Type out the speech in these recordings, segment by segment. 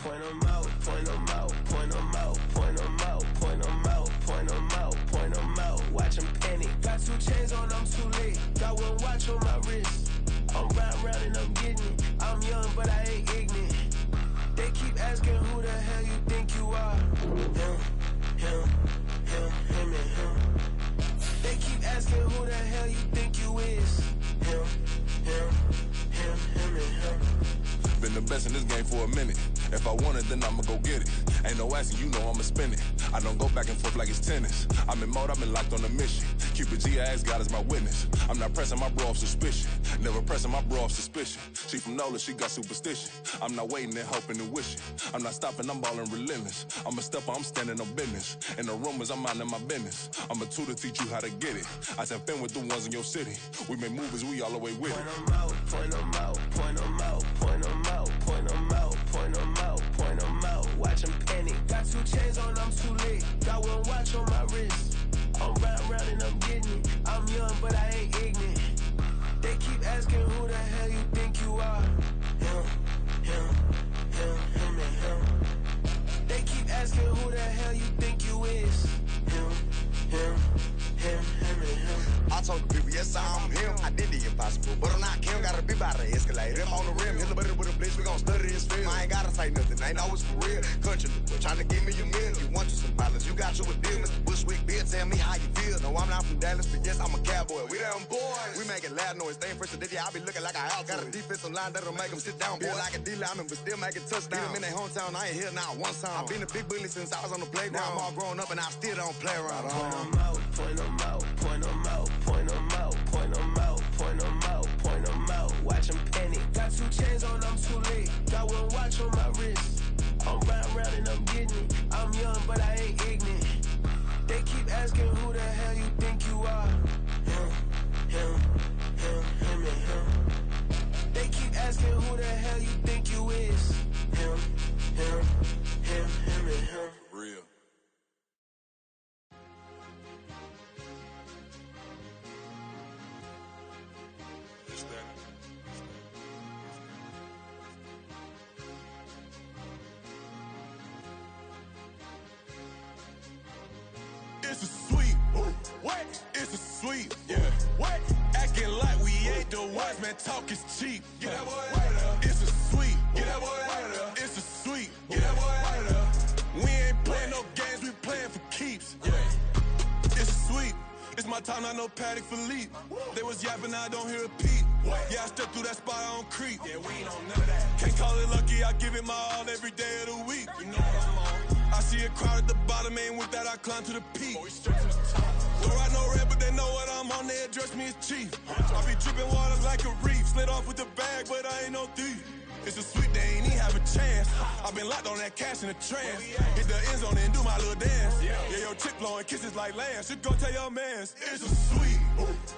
point 'em out, point 'em out, point 'em out, point 'em out, point 'em out, point 'em out, point 'em out. Watch 'em panic. Got 2 chains on, I'm too late. Got 1 watch on my wrist. I'm round and I'm getting it. I'm young, but I ain't ignorant. They keep asking who the hell you think you are. Him, and him. They keep asking who the hell you think you is. Him, and him. Been the best in this game for a minute. If I want it, then I'ma go get it. Ain't no asking, you know I'ma spend it. I don't go back and forth like it's tennis. I'm in mode, I've been locked on a mission. Cupid G, I ask God as my witness. I'm not pressing my bro off suspicion. Never pressing my bro off suspicion. She from NOLA, she got superstition. I'm not waiting and hoping and wishing. I'm not stopping, I'm ballin' relentless. I'm a stepper, I'm standing on business. In the rumors, I'm minding my business. I'm a tutor, teach you how to get it. I said, fin with the ones in your city. We make movies, we all the way with it. Point 'em out, point 'em out, point 'em out, point 'em out, point 'em out, point 'em out, point 'em out. Watch 'em panic. Got 2 chains on, I'm too late. Got 1 watch on my wrist. I'm round and I'm getting it. I'm young, but I ain't ignorant. They keep asking who the hell you think you are. Him, and him. They keep asking who the hell you think you is. Him, and him. I told the people, yes, I'm him. I did the impossible, but I'm not Kim. Gotta be by the escalator. I'm on the rim, hit the butter with a blitz. We gon' study this film. I ain't gotta say nothing, ain't know it's for real. Country, trying to give me a meal. You want you some violence, you got you a deal. Mr. Bushwick, Bill, tell me how you feel. No, I'm not from Dallas, but yes, I'm a cowboy. We them boys. We make it loud noise, staying fresh to this. I be looking like a house. Got a defensive line that'll make them sit down. Feel like a D-lineman, but still make it touchdown. Beat them in their hometown, I ain't here now one time. I've been a big bully since I was on the playground. Now I'm all grown up and I still don't play around. Point 'em out, point 'em out, point 'em out, point 'em out, point 'em out, point 'em out, point 'em out. Watch 'em panic. Got 2 chains on, I'm too late. Got 1 watch on my wrist. I'm round and I'm getting it. I'm young, but I ain't ignorant. They keep asking who the hell you think you are. Him, and him. They keep asking who the hell you think you is. Him, and him. Real. It's a sweep. What? It's a sweep. Yeah. What? Acting like we ain't the ones, man. Talk is cheap. Get that boy out of there. It's a sweep. Get that boy out of there. It's a sweep. Get that boy out of there. We ain't playing no games, we playing for keeps. Yeah. It's a sweep. It's my time, not no Paddock Philippe. They was yapping, I don't hear a peep. Yeah, I step through that spot, I don't creep. Yeah, we ain't on none of that. Can't call it lucky, I give it my all every day of the week. You know what I'm on. I see a crowd at the bottom, and with that I climb to the peak. Don't ride no red, but they know what I'm on, they address me as chief. I be dripping water like a reef, slid off with the bag, but I ain't no thief. It's a sweep, they ain't even have a chance. I been locked on that cash in a trance. Hit the end zone and do my little dance. Yeah, your chick blowing kisses like lambs. You go tell your mans, it's a sweep.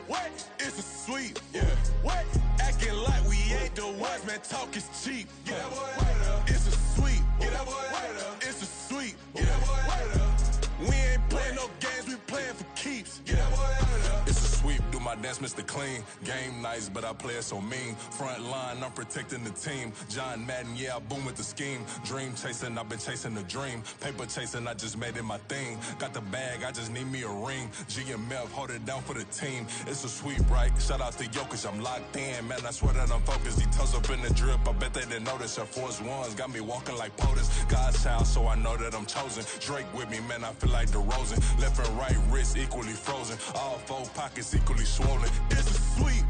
What? It's a sweep. Yeah. What? Acting like we ain't the ones, man. Talk is cheap. Get that boy out of there. It's a sweep. Get that boy out of there. It's a sweep. Get that boy out of there. We ain't playing no games, we playing for keeps. Get that boy out of there. It's a sweep. Do my dance, Mr. Clean. Game nice, but I play it so mean. Front line, I'm protecting the team. John Madden, yeah, I boom with the scheme. Dream chasing, I've been chasing the dream. Paper chasing, I just made it my thing. Got the bag, I just need me a ring. GMF, hold it down for the team. It's a sweep, right? Shout out to Jokic, I'm locked in. Man, I swear that I'm focused. He toes up in the drip, I bet they didn't notice. Air Force Ones got me walking like POTUS. God's child, so I know that I'm chosen. Drake with me, man, I feel like DeRozan. Left and right wrist equally frozen. All 4 pockets equally swollen. It's a sweep.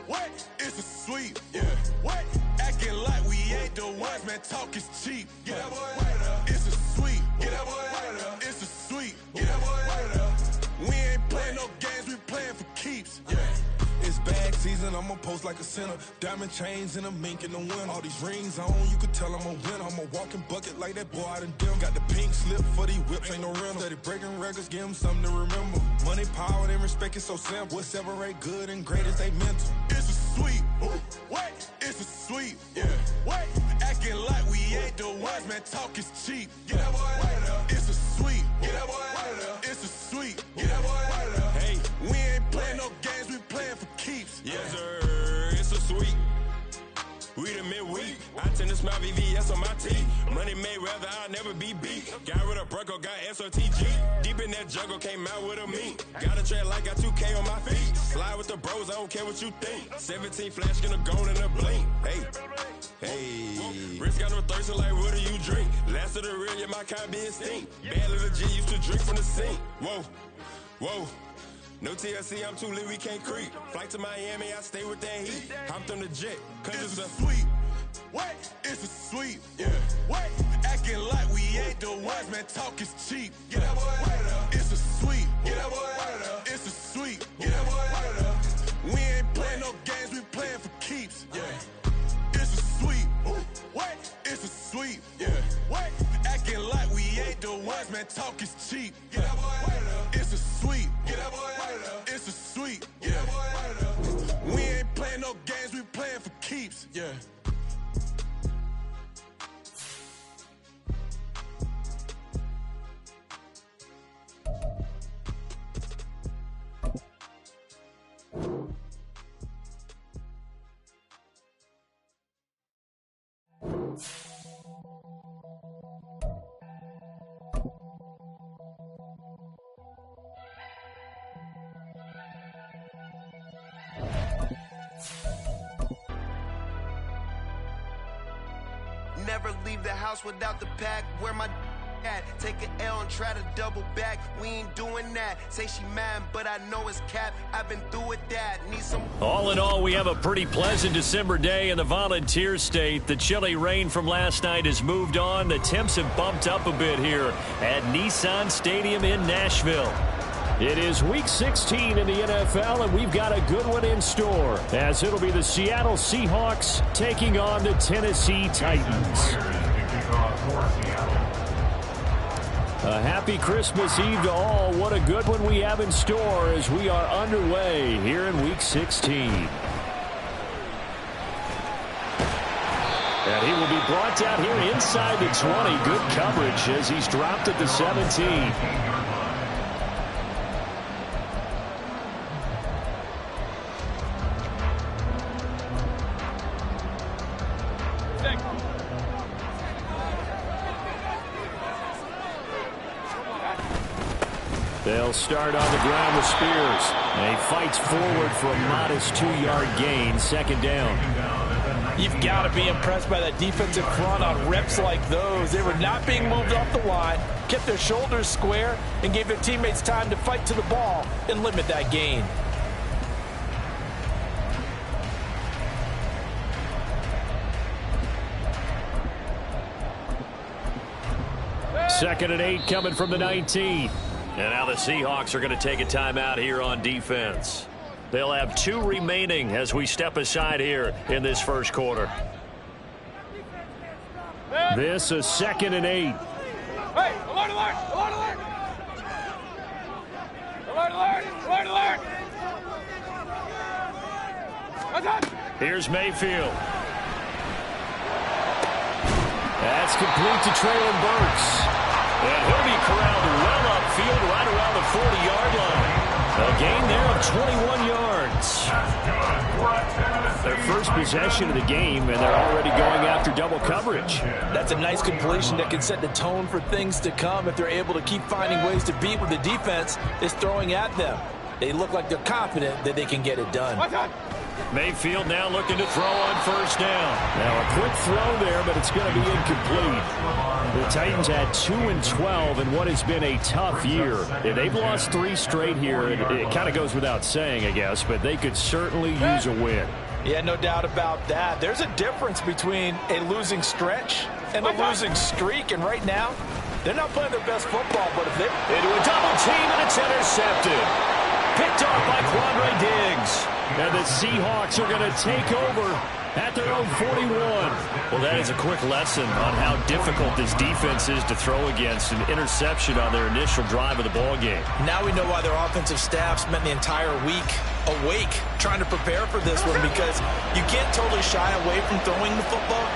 What? It's a sweep. Yeah. What? Acting like we ain't the ones, man. Talk is cheap. Get that boy out of there. It's a sweep. Get that boy out of there. It's a sweep. Get that boy out of there. We ain't playing no games, we playing for keeps. Yeah. It's bag season, I'ma post like a sinner. Diamond chains and a mink in the wind. All these rings on, you could tell I'm a winner. I'm a walking bucket like that boy out in dim. Got the pink slip for these whips, ain't no rental. Steady breaking records, give them something to remember. Money, power, and respect is so simple. What separate good and great is they mental. It's a sweep. What? It's a sweep. Yeah. What? Acting like we ain't the ones, man. Talk is cheap. Get that boy out of there. It's a sweep. Get that boy out of there. It's a sweep. Get that boy out of there. Hey, we ain't playing no games, we playing for keeps. Yes, sir. It's a sweep. We the men been weak. I tend to smile VVS on my teeth. Money made rather I'll never be beat. Got rid of Bronco, got SOTG. Deep in that jungle, came out with a meat. Got a track like got 2K on my feet. Slide with the bros, I don't care what you think. 17 flash, gonna go in a blink. Hey, Rich got no thirst, like what do you drink? Last of the real, yeah, my kind be extinct. Bad little G used to drink from the sink. Whoa, whoa. No TLC, I'm too lit, we can't creep. Flight to Miami, I stay with that heat. Hopped on the jet, cause it's a sweep. What? It's a sweep. Yeah. What? Acting like we ain't the ones, man, talk is cheap. Get that boy out of there. It's a sweep. Get that boy out of there. It's a sweep. Get that boy out of there. We ain't playing no games, we playing for keeps. Yeah. It's a sweep. What? It's a sweep. Yeah. What? Acting like we ain't the ones, man, talk is cheap. Get that boy out of there. It's a sweep. Get that boy out of there. It's a sweep. Get that boy out of there. We ain't playing no games, we playing for keeps. Yeah. Never leave the house without the pack. Where my at? Take an L and try to double back. We ain't doing that. Say she mad, but I know it's cap. I've been through with that. Need some. All in all, we have a pretty pleasant December day in the Volunteer State. The chilly rain from last night has moved on. The temps have bumped up a bit here at Nissan Stadium in Nashville. It is Week 16 in the NFL, and we've got a good one in store, as it'll be the Seattle Seahawks taking on the Tennessee Titans. A happy Christmas Eve to all. What a good one we have in store as we are underway here in Week 16. And he will be brought down here inside the 20. Good coverage as he's dropped at the 17. They'll start on the ground with Spears. And he fights forward for a modest 2-yard gain, second down. You've got to be impressed by that defensive front on reps like those. They were not being moved off the line, kept their shoulders square, and gave their teammates time to fight to the ball and limit that gain. Second and 8 coming from the 19. And now the Seahawks are going to take a timeout here on defense. They'll have 2 remaining as we step aside here in this first quarter. This is second and 8. Hey, alert, alert, alert, alert. Alert, alert, alert, alert. What's up? Here's Mayfield. That's complete to Traylon Burks. And he'll be corralled well upfield right around the 40-yard line. A gain there of 21 yards. Their first possession of the game, and they're already going after double coverage. That's a nice completion that can set the tone for things to come if they're able to keep finding ways to beat what the defense is throwing at them. They look like they're confident that they can get it done. Mayfield now looking to throw on first down. Now a quick throw there, but it's going to be incomplete. The Titans had 2-12 in what has been a tough year. They've lost 3 straight here. It kind of goes without saying, I guess, but they could certainly use a win. Yeah, no doubt about that. There's a difference between a losing stretch and a losing streak, and right now, they're not playing their best football, but if they're into a double team, and it's intercepted. Picked off by Quandre Diggs. And the Seahawks are going to take over at their own 41. Well, that is a quick lesson on how difficult this defense is to throw against. An interception on their initial drive of the ball game. Now we know why their offensive staff spent the entire week awake trying to prepare for this one, because you can't totally shy away from throwing the football,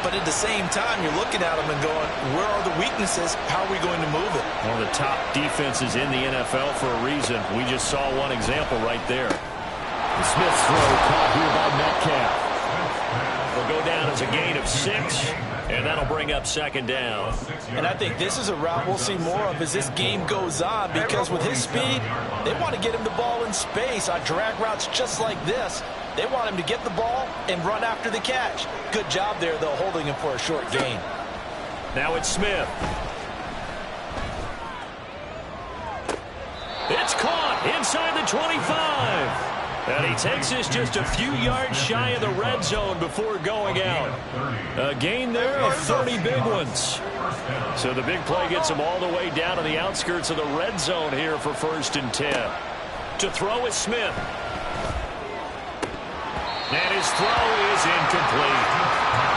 but at the same time, you're looking at them and going, where are the weaknesses? How are we going to move it? One of the top defenses in the NFL for a reason. We just saw one example right there. The Smith's throw caught here by Metcalf. Well, go down as a gain of 6, and that'll bring up second down. And I think this is a route we'll see more of as this game goes on, because with his speed, they want to get him the ball in space on drag routes just like this. They want him to get the ball and run after the catch. Good job there, though, holding him for a short gain. Now it's Smith. It's caught inside the 25. And he takes us just a few yards shy of the red zone before going out. A gain there of 30 big ones. So the big play gets him all the way down to the outskirts of the red zone here for 1st and 10. To throw is Smith. And his throw is incomplete.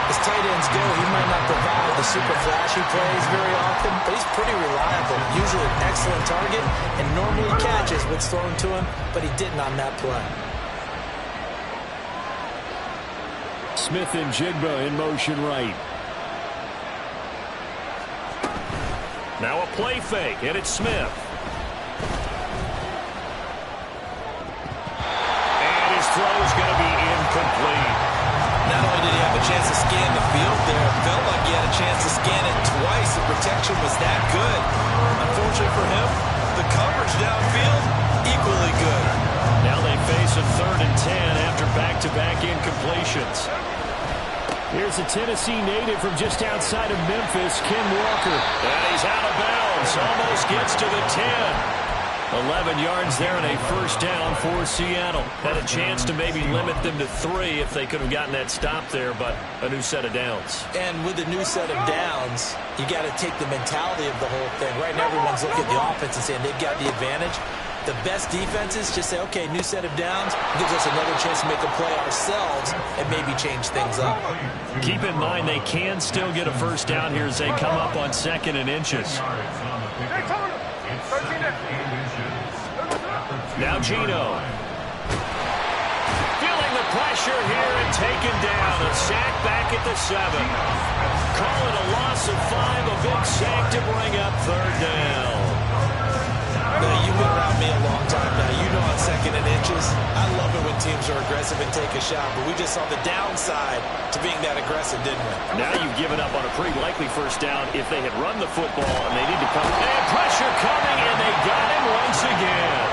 As tight ends go, he might not provide the super flashy plays very often, but he's pretty reliable. Usually an excellent target and normally catches what's thrown to him, but he didn't on that play. Smith and Jigba in motion right. Now a play fake, and it's Smith. And his throw is going to be incomplete. Not only did he have a chance to scan the field there, it felt like he had a chance to scan it twice. The protection was that good. Unfortunately for him, the coverage downfield, equally good. Now they face a 3rd and 10 after back-to-back incompletions. Here's a Tennessee native from just outside of Memphis, Ken Walker. And he's out of bounds, almost gets to the 10. 11 yards there and a 1st down for Seattle. Had a chance to maybe limit them to 3 if they could have gotten that stop there, but a new set of downs. And with a new set of downs, you got to take the mentality of the whole thing. Right now, everyone's looking at the offense and saying they've got the advantage. The best defenses just say, okay, new set of downs, gives us another chance to make a play ourselves and maybe change things up. Keep in mind they can still get a 1st down here as they come up on 2nd and inches. Now Gino. Feeling the pressure here and taken down. A sack back at the 7. Call it a loss of 5. A big sack to bring up 3rd down. Now, you've been around me a long time now. You know on 2nd and inches, I love it when teams are aggressive and take a shot. But we just saw the downside to being that aggressive, didn't we? Now you've given up on a pretty likely 1st down if they had run the football and they need to come. And pressure coming, and they got him once again.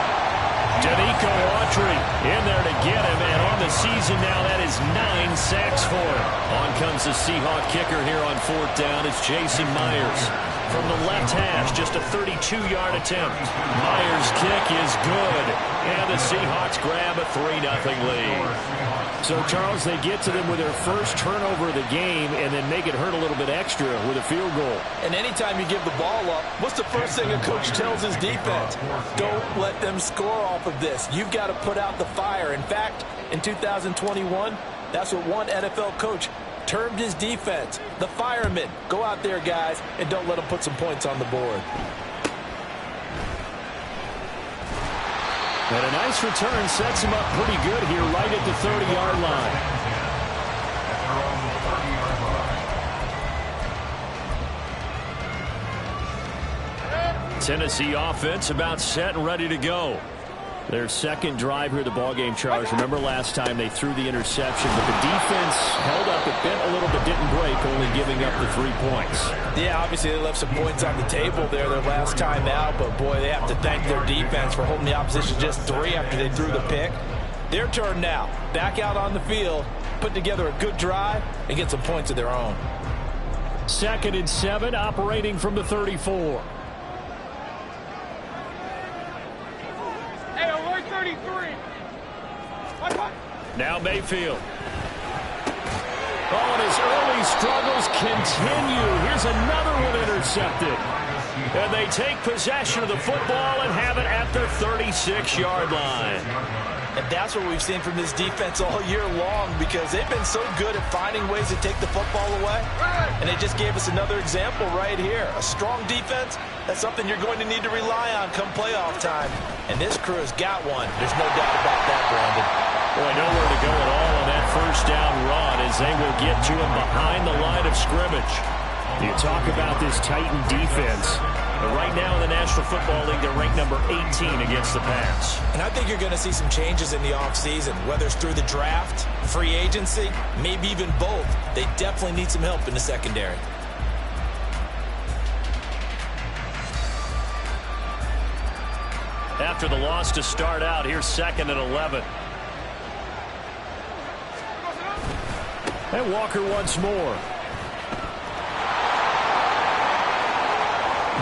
Danico Autry in there to get him, and on the season now, that is 9 sacks for him. On comes the Seahawk kicker here on 4th down. It's Jason Myers. From the left hash, just a 32-yard attempt. Myers' kick is good, and the Seahawks grab a 3-0 lead. So, Charles, they get to them with their 1st turnover of the game and then make it hurt a little bit extra with a field goal. And anytime you give the ball up, what's the first thing a coach tells his defense? Don't let them score off of this. You've got to put out the fire. In fact, in 2021, that's what one NFL coach termed his defense, the firemen. Go out there, guys, and don't let them put some points on the board. And a nice return sets him up pretty good here right at the 30-yard line. Tennessee offense about set and ready to go. Their 2nd drive here, the ballgame, Charles. Remember last time they threw the interception, but the defense held up. It bent a little bit, didn't break, only giving up the 3 points. Yeah, obviously they left some points on the table there their last time out, but boy, they have to thank their defense for holding the opposition just 3 after they threw the pick. Their turn now. Back out on the field, put together a good drive, and get some points of their own. 2nd and 7, operating from the 34. Now Mayfield. Oh, and his early struggles continue. Here's another one intercepted. And they take possession of the football and have it at their 36-yard line. And that's what we've seen from this defense all year long, because they've been so good at finding ways to take the football away. And they just gave us another example right here. A strong defense, that's something you're going to need to rely on come playoff time. And this crew has got one. There's no doubt about that, Brandon. Boy, nowhere to go at all on that 1st down run as they will get to him behind the line of scrimmage. You talk about this Titan defense. But right now in the National Football League, they're ranked number 18 against the pass. And I think you're going to see some changes in the offseason, whether it's through the draft, free agency, maybe even both. They definitely need some help in the secondary. After the loss to start out, here's 2nd and 11. And Walker once more.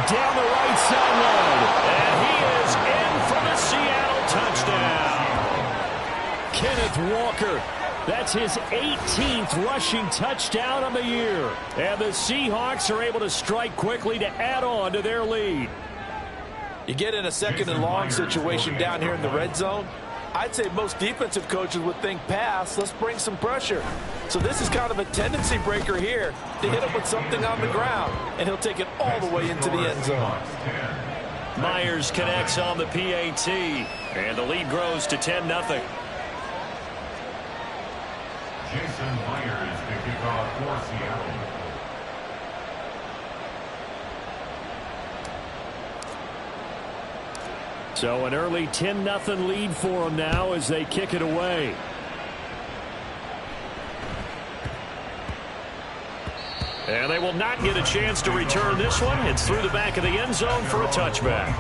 Down the right sideline. And he is in for the Seattle touchdown. Kenneth Walker. That's his 18th rushing touchdown of the year. And the Seahawks are able to strike quickly to add on to their lead. You get in a 2nd and long situation down here in the red zone. I'd say most defensive coaches would think pass, let's bring some pressure. So this is kind of a tendency breaker here to hit him with something on the ground, and he'll take it all the way into the end zone. Myers connects on the PAT, and the lead grows to 10-0. Jason Myers to kick off for Seattle. So an early 10-0 lead for them now as they kick it away. And they will not get a chance to return this one. It's through the back of the end zone for a touchback.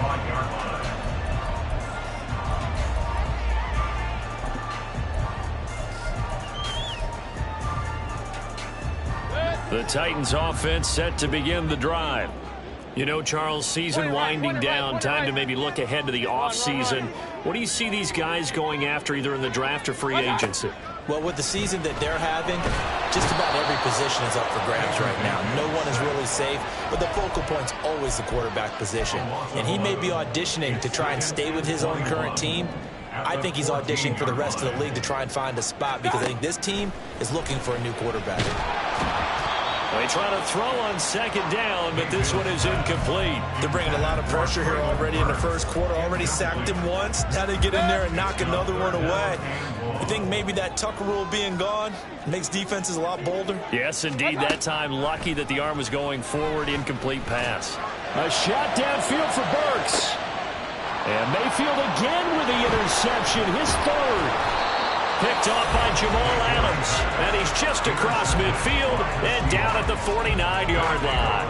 The Titans offense set to begin the drive. You know, Charles, season winding down, time to maybe look ahead to the offseason. What do you see these guys going after either in the draft or free agency? Well, with the season that they're having, just about every position is up for grabs right now. No one is really safe, but the focal point's always the quarterback position. And he may be auditioning to try and stay with his own current team. I think he's auditioning for the rest of the league to try and find a spot because I think this team is looking for a new quarterback. They try to throw on 2nd down, but this one is incomplete. They're bringing a lot of pressure here already in the first quarter. Already sacked him once. Now they get in there and knock another one away. You think maybe that Tucker rule being gone makes defenses a lot bolder? Yes, indeed. That time, lucky that the arm was going forward. Incomplete pass. A shot downfield for Burks. And Mayfield again with the interception. His 3rd. Picked off by Jamal Adams. And he's just across midfield and down at the 49-yard line.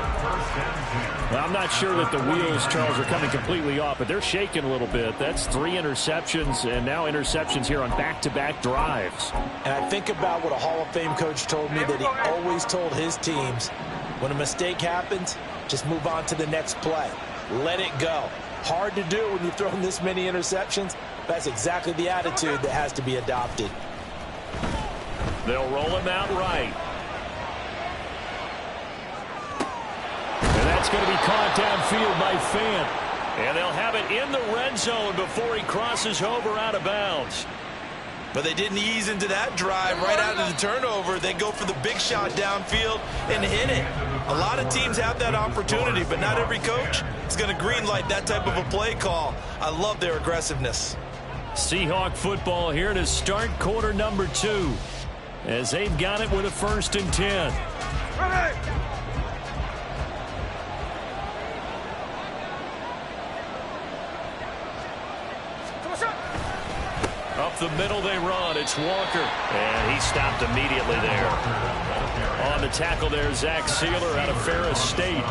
Well, I'm not sure that the wheels, Charles, are coming completely off, but they're shaking a little bit. That's 3 interceptions and now interceptions here on back-to-back drives. And I think about what a Hall of Fame coach told me that he always told his teams, when a mistake happens, just move on to the next play. Let it go. Hard to do when you've thrown this many interceptions. That's exactly the attitude that has to be adopted. They'll roll him out right. And that's going to be caught downfield by Fant. And they'll have it in the red zone before he crosses over out of bounds. But they didn't ease into that drive right out of the turnover. They go for the big shot downfield and hit it. A lot of teams have that opportunity, but not every coach is going to greenlight that type of a play call. I love their aggressiveness. Seahawk football here to start quarter number 2 as they've got it with a 1st and 10. Up the middle they run. It's Walker. And he stopped immediately there. On the tackle there, Zach Sealer out of Ferris State.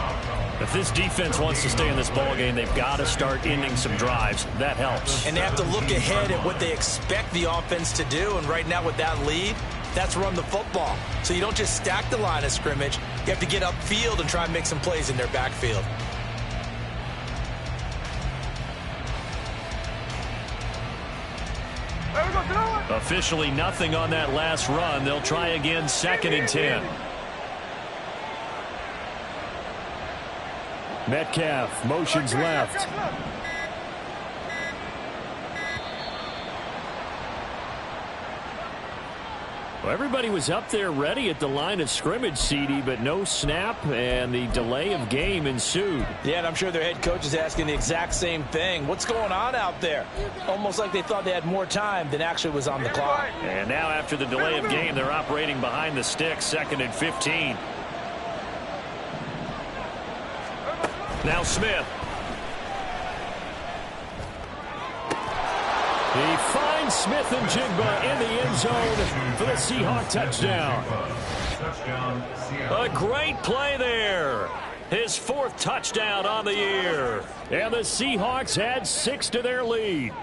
If this defense wants to stay in this ballgame, they've got to start ending some drives. That helps. And they have to look ahead at what they expect the offense to do. And right now with that lead, that's run the football. So you don't just stack the line of scrimmage. You have to get upfield and try and make some plays in their backfield. Officially nothing on that last run. They'll try again 2nd and 10. Metcalf motions left. Well, everybody was up there ready at the line of scrimmage, CD, but no snap, and the delay of game ensued. Yeah, and I'm sure their head coach is asking the exact same thing. What's going on out there? Almost like they thought they had more time than actually was on the clock. And now after the delay of game, they're operating behind the sticks, 2nd and 15. Now Smith. He finds Smith and Jigba in the end zone for the Seahawk touchdown. A great play there. His 4th touchdown on the year. And the Seahawks add 6 to their lead.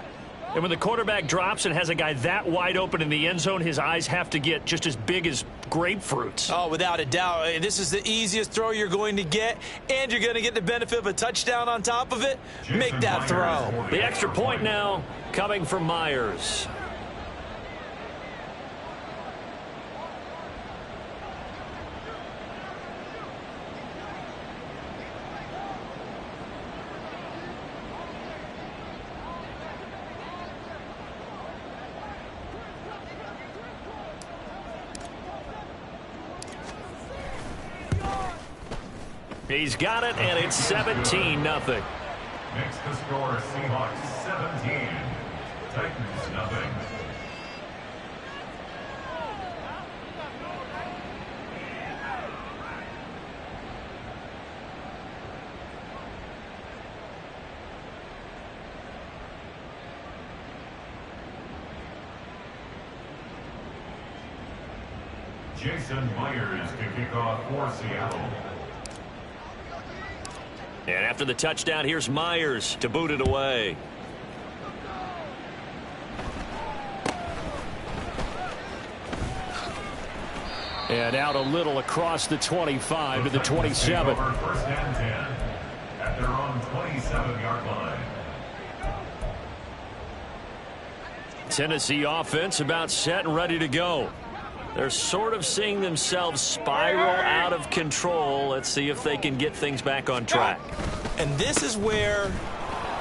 And when the quarterback drops and has a guy that wide open in the end zone, his eyes have to get just as big as grapefruits. Oh, without a doubt. This is the easiest throw you're going to get, and you're going to get the benefit of a touchdown on top of it. Make that throw. The extra point now coming from Myers. He's got it, and it's 17-0. Makes the score Seahawks 17, Titans nothing. Jason Myers to kick off for Seattle. And after the touchdown, here's Myers to boot it away. And out a little across the 25 to the 27. First and 10 at their own 27-yard line. Tennessee offense about set and ready to go. They're sort of seeing themselves spiral out of control. Let's see if they can get things back on track. And this is where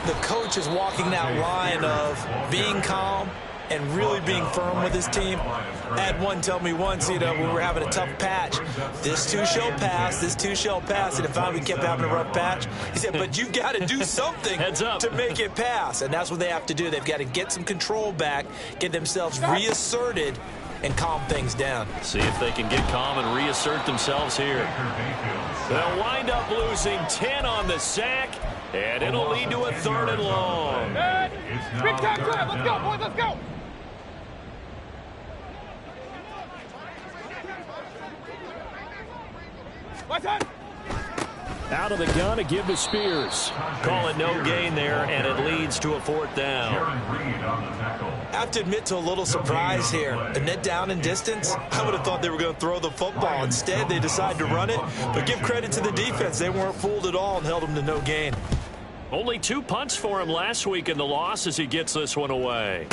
the coach is walking that line of being calm and really being firm with his team. I had one tell me once, when we were having a tough patch, this too shall pass, this too shall pass. And if finally we kept having a rough patch, he said, but you've got to do something to make it pass. And that's what they have to do. They've got to get some control back, get themselves reasserted, and calm things down. See if they can get calm and reassert themselves here. They'll wind up losing 10 on the sack, and it'll lead to a 3rd and long. Big time drive. Let's go, boys. Let's go. My turn. Out of the gun to give to Spears. Call it no gain there, and it leads to a 4th down. I have to admit to a little surprise here. A net down in distance, I would have thought they were going to throw the football. Instead, they decided to run it. But give credit to the defense. They weren't fooled at all and held them to no gain. Only 2 punts for him last week in the loss as he gets this one away.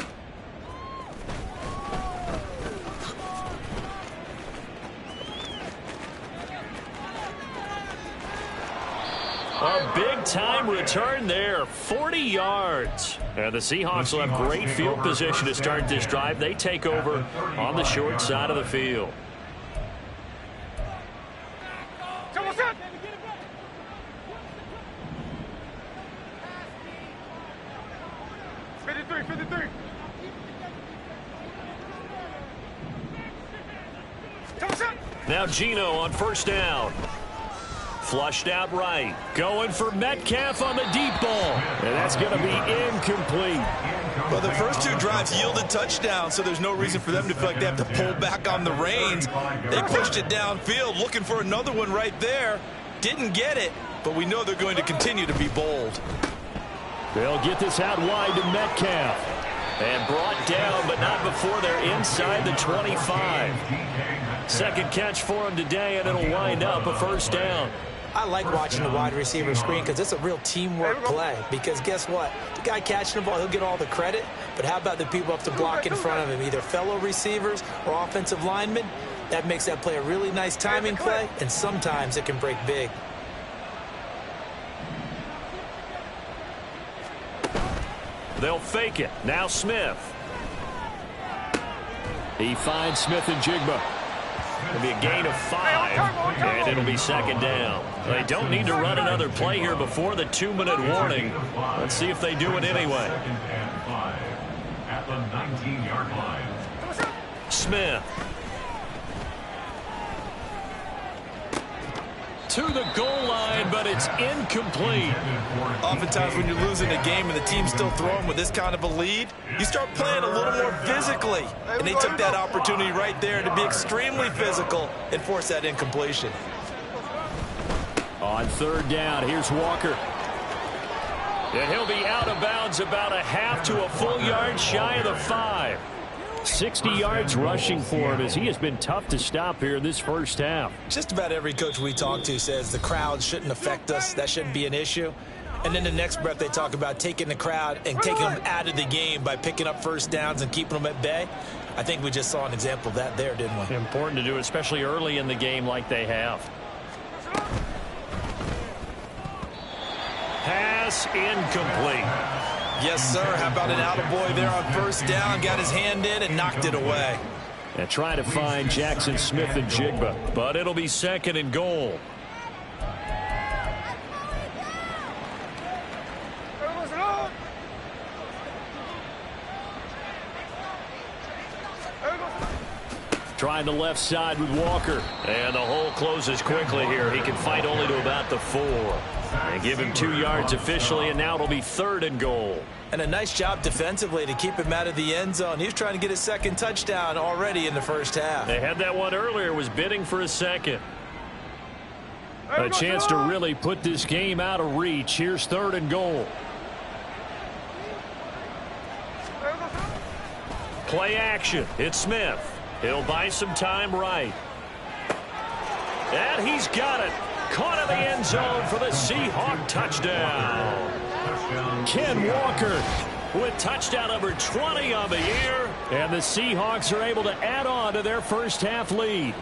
A big-time return there, 40 yards. And the Seahawks will have great field position to start this drive. They take over on the short side of the field. Now Geno on 1st down. Flushed out right. Going for Metcalf on the deep ball. And that's going to be incomplete. Well, the first 2 drives yielded touchdowns, so there's no reason for them to feel like they have to pull back on the reins. They pushed it downfield, looking for another one right there. Didn't get it, but we know they're going to continue to be bold. They'll get this out wide to Metcalf. And brought down, but not before they're inside the 25. Second catch for him today, and it'll wind up a 1st down. I like watching the wide receiver screen because it's a real teamwork play. Because guess what? The guy catching the ball, he'll get all the credit. But how about the people up to block in front of him, either fellow receivers or offensive linemen? That makes that play a really nice timing play, and sometimes it can break big. They'll fake it. Now Smith. He finds Smith and Jigba. It'll be a gain of 5, and it'll be 2nd down. They don't need to run another play here before the 2-minute warning. Let's see if they do it anyway. At the 19-yard line. Smith. to the goal line, but it's incomplete. Oftentimes when you're losing a game and the team's still throwing with this kind of a lead, you start playing a little more physically. And they took that opportunity right there to be extremely physical and force that incompletion. On third down, here's Walker. And he'll be out of bounds about a half to a full yard shy of the 5. 60 yards rushing for him as he has been tough to stop here in this first half. Just about every coach we talk to says the crowd shouldn't affect us. That shouldn't be an issue. And then the next breath they talk about taking the crowd and taking them out of the game by picking up first downs and keeping them at bay. I think we just saw an example of that there, didn't we? Important to do, especially early in the game like they have. Pass incomplete. Yes, sir. How about an attaboy there on first down? Got his hand in and knocked it away. And try to find Jackson Smith and Jigba, but it'll be second and goal. Trying the left side with Walker. And the hole closes quickly here. He can fight only to about the 4. And give him 2 yards officially, and now it'll be third and goal. And a nice job defensively to keep him out of the end zone. He was trying to get his second touchdown already in the first half. They had that one earlier, was bidding for a second. A chance to really put this game out of reach. Here's third and goal. Play action. It's Smith. He'll buy some time right. And he's got it. Caught in the end zone for the Seahawk touchdown. Ken Walker with touchdown number 20 on the year. And the Seahawks are able to add on to their first half lead.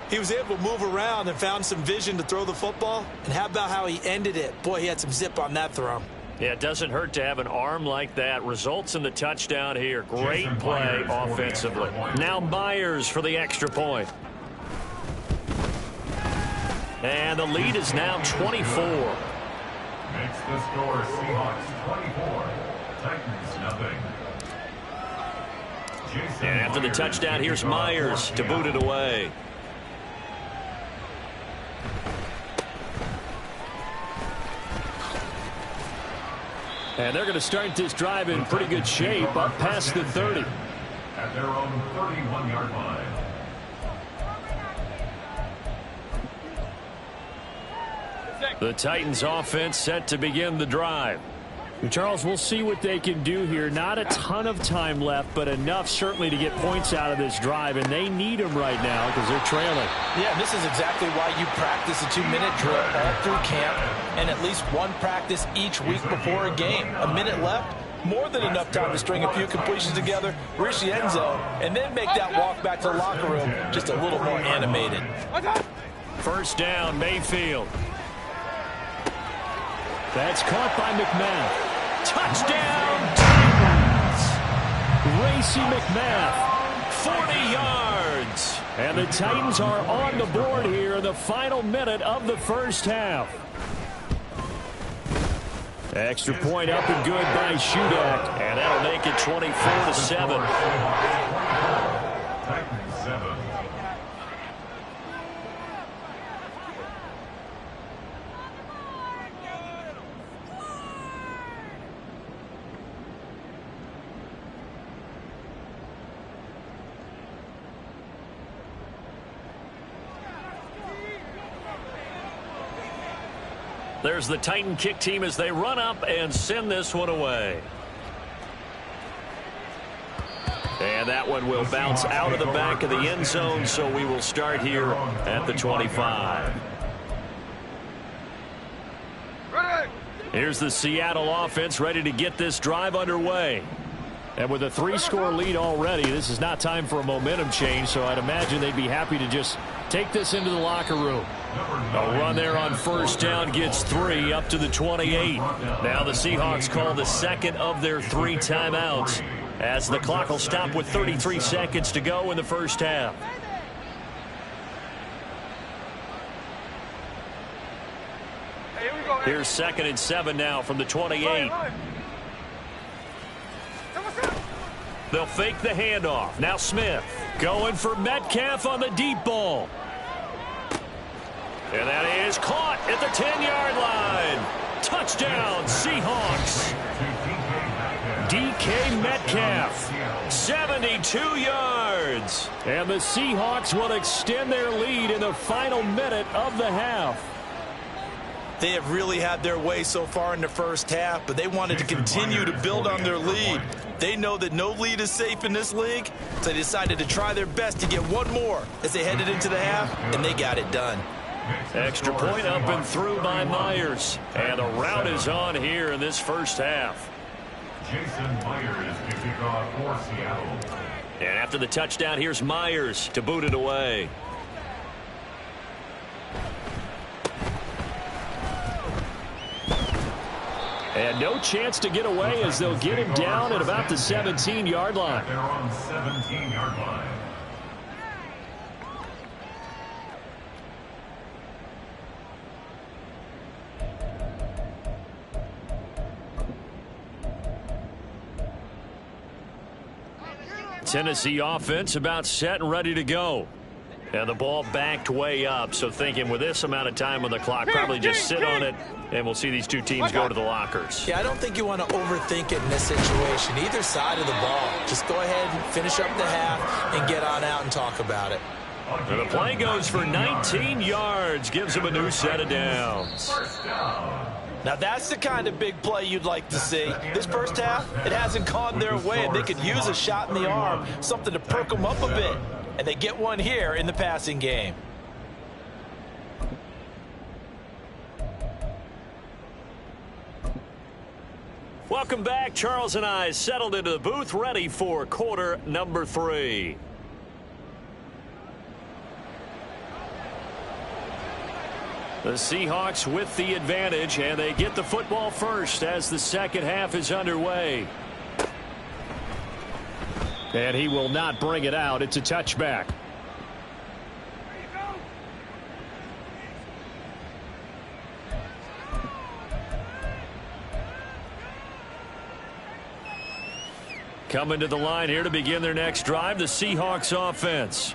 He was able to move around and found some vision to throw the football. And how about how he ended it? Boy, he had some zip on that throw. Yeah, it doesn't hurt to have an arm like that. Results in the touchdown here. Great play offensively. Now Myers for the extra point. And the lead is now 24. Makes the score Seahawks 24, Titans 0. And after the touchdown, here's Myers to boot it away. And they're going to start this drive in pretty good shape, up past the 30. At their own 31-yard line. The Titans offense set to begin the drive. And Charles, we'll see what they can do here. Not a ton of time left, but enough certainly to get points out of this drive, and they need them right now because they're trailing. Yeah, this is exactly why you practice a 2-minute drill all through camp and at least one practice each week before a game. A minute left, more than enough time to string a few completions together, reach the end zone, and then make that walk back to the locker room just a little more animated. First down, Mayfield. That's caught by McMath. Touchdown, Titans! Racey McMath, 40 yards. And the Titans are on the board here in the final minute of the first half. Extra point up and good by Shudak. And that'll make it 24-7. Titans 7. There's the Titan kick team as they run up and send this one away. And that one will bounce out of the back of the end zone, so we will start here at the 25. Here's the Seattle offense ready to get this drive underway. And with a 3-score lead already, this is not time for a momentum change, so I'd imagine they'd be happy to just take this into the locker room. A run there on first down gets 3 up to the 28. Now the Seahawks call the second of their 3 timeouts as the clock will stop with 33 seconds to go in the first half. Here's 2nd and 7 now from the 28. They'll fake the handoff. Now Smith going for Metcalf on the deep ball. And that is caught at the 10-yard line. Touchdown, Seahawks. DK Metcalf, 72 yards. And the Seahawks will extend their lead in the final minute of the half. They have really had their way so far in the first half, but they wanted to continue to build on their lead. They know that no lead is safe in this league, so they decided to try their best to get one more as they headed into the half, and they got it done. Extra point up and through by Myers. And the route is on here in this first half. Jason Myers to kick off for Seattle. And after the touchdown, here's Myers to boot it away. And no chance to get away as they'll get him down at about the 17-yard line. They're on 17-yard line. Tennessee offense about set and ready to go. And the ball backed way up, so thinking with this amount of time on the clock, probably just sit on it, and we'll see these two teams go to the lockers. Yeah, I don't think you want to overthink it in this situation. Either side of the ball. Just go ahead and finish up the half and get on out and talk about it. And the play goes for 19 yards, gives him a new set of downs. Now that's the kind of big play you'd like to see. This first half, it hasn't gone their way, and they could use a shot in the arm, something to perk them up a bit. And they get one here in the passing game. Welcome back. Charles and I settled into the booth, ready for quarter number 3. The Seahawks with the advantage, and they get the football first as the second half is underway. And he will not bring it out. It's a touchback. Coming to the line here to begin their next drive, the Seahawks offense.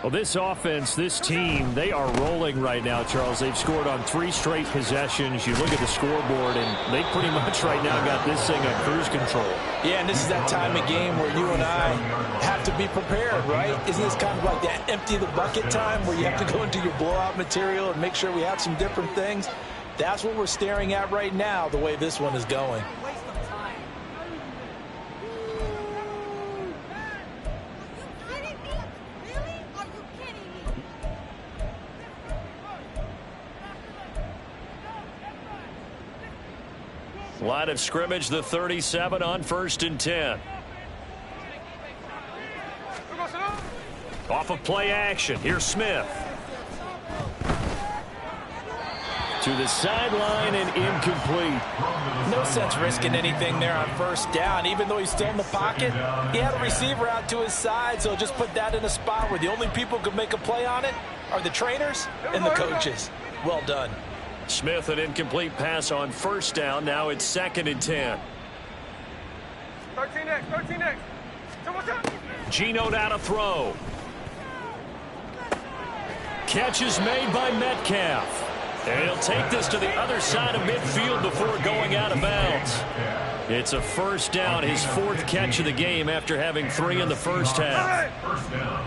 Well, this offense, this team, they are rolling right now, Charles. They've scored on 3 straight possessions. You look at the scoreboard, and they pretty much right now got this thing on cruise control. Yeah, and this is that time of game where you and I have to be prepared, right? Isn't this kind of like that empty the bucket time where you have to go into your blowout material and make sure we have some different things? That's what we're staring at right now, the way this one is going. Line of scrimmage, the 37 on 1st and 10. Off of play action. Here's Smith. To the sideline and incomplete. No sense risking anything there on first down. Even though he's still in the pocket, he had a receiver out to his side, so just put that in a spot where the only people who can make a play on it are the trainers and the coaches. Well done. Smith, an incomplete pass on first down. Now it's 2nd and 10. 13 next. Geno now to throw. Catch is made by Metcalf. And he'll take this to the other side of midfield before going out of bounds. It's a first down, his 4th catch of the game after having 3 in the first half. First down.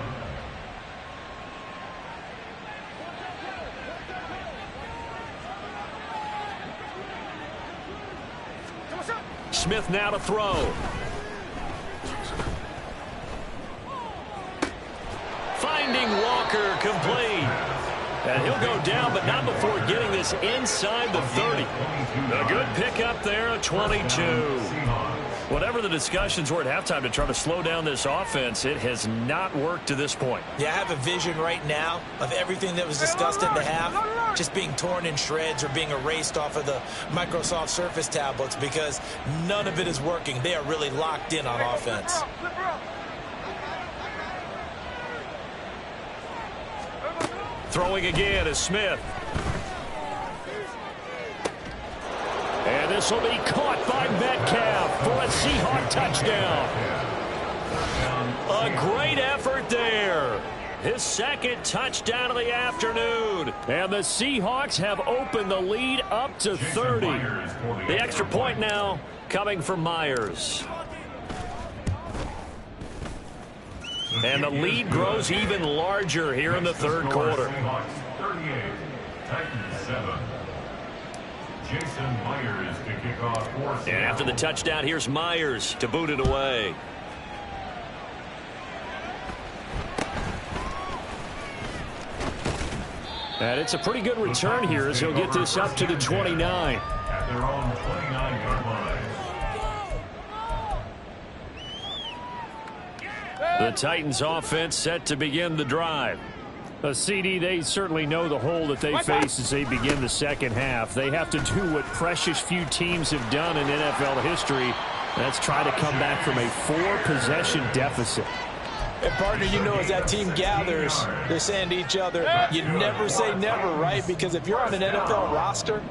Smith now to throw. Finding Walker, complete. And he'll go down, but not before getting this inside the 30. A good pickup there, a 22. Whatever the discussions were at halftime to try to slow down this offense, it has not worked to this point. Yeah, I have a vision right now of everything that was discussed in the half just being torn in shreds or being erased off of the Microsoft Surface tablets because none of it is working. They are really locked in on offense. Throwing again is Smith. And this will be caught by Metcalf for a Seahawk touchdown. A great effort there. his second touchdown of the afternoon. And the Seahawks have opened the lead up to 30. The extra point now coming from Myers. And the lead grows even larger here in the third quarter. 38, Titans 7. Jason Myers to kick off for Seattle. And after the touchdown, here's Myers to boot it away. And it's a pretty good return here as he'll get this up to the 29. At their own 29-yard line. The Titans offense set to begin the drive. CD, they certainly know the hole that they face as they begin the second half. They have to do what precious few teams have done in NFL history. That's try to come back from a 4-possession deficit. And, partner, you know, as that team gathers, they're saying to each other, you never say never, right? Because if you're on an NFL roster,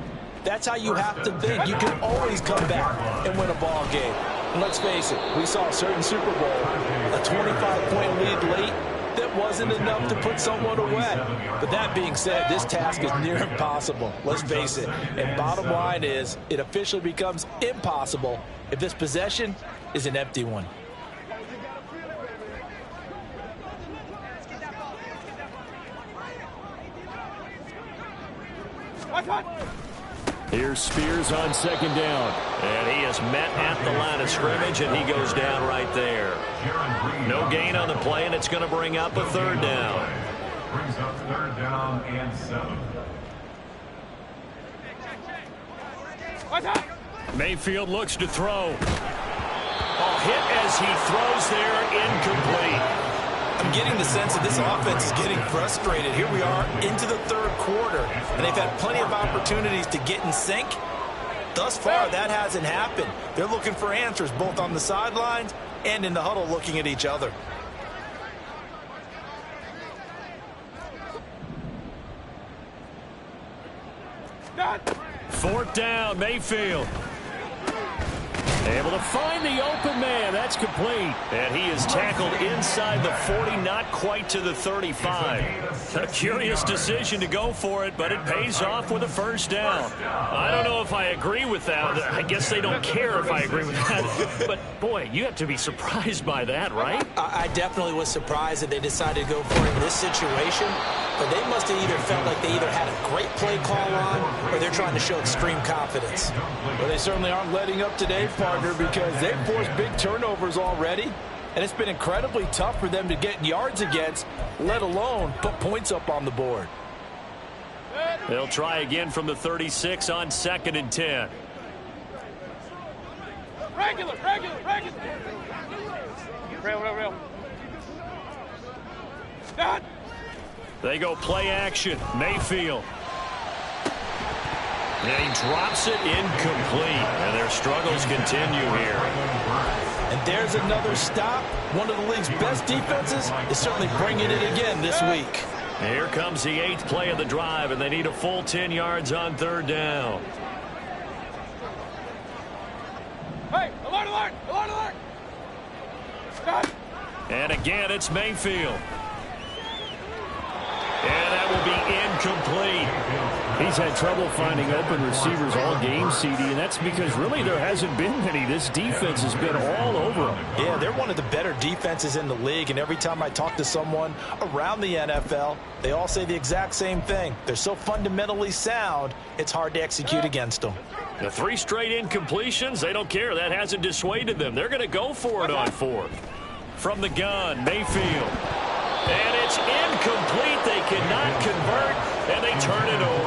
that's how you have to think. You can always come back and win a ball game. And let's face it, we saw a certain Super Bowl, a 25-point lead late, that wasn't enough to put someone away. But that being said, this task is near impossible. Let's face it. And bottom line is, it officially becomes impossible if this possession is an empty one. Here's Spears on second down. And he is met at the line of scrimmage, and he goes down right there. No gain on the play, and it's going to bring up a third down. Brings up third down and 7. Mayfield looks to throw. Hit as he throws there, incomplete. I'm getting the sense that this offense is getting frustrated. Here we are into the third quarter, and they've had plenty of opportunities to get in sync. Thus far, that hasn't happened. They're looking for answers both on the sidelines and in the huddle looking at each other. Fourth down, Mayfield. Able to find the open man. That's complete. And he is tackled inside the 40, not quite to the 35. A curious decision to go for it, but it pays off with a first down. I don't know if I agree with that. I guess they don't care if I agree with that. But, boy, you have to be surprised by that, right? I definitely was surprised that they decided to go for it in this situation. But they must have either felt like they either had a great play call on or they're trying to show extreme confidence. Well, they certainly aren't letting up today, partner, because they've forced big turnovers already. And it's been incredibly tough for them to get yards against, let alone put points up on the board. They'll try again from the 36 on 2nd and 10. Regular. Real. Done. They go play action. Mayfield. And he drops it incomplete. And their struggles continue here. And there's another stop. One of the league's best defenses is certainly bringing it again this week. Here comes the 8th play of the drive, and they need a full 10 yards on third down. Hey, alert! Done. And again, it's Mayfield. And that will be incomplete. He's had trouble finding open receivers all game, CD, and that's because really there hasn't been many. This defense has been all over him. Yeah, they're one of the better defenses in the league, and every time I talk to someone around the NFL, they all say the exact same thing. They're so fundamentally sound, it's hard to execute against them. The 3 straight incompletions, they don't care. That hasn't dissuaded them. They're going to go for it on 4th. From the gun, Mayfield. And it's incomplete. They cannot convert, and they turn it over.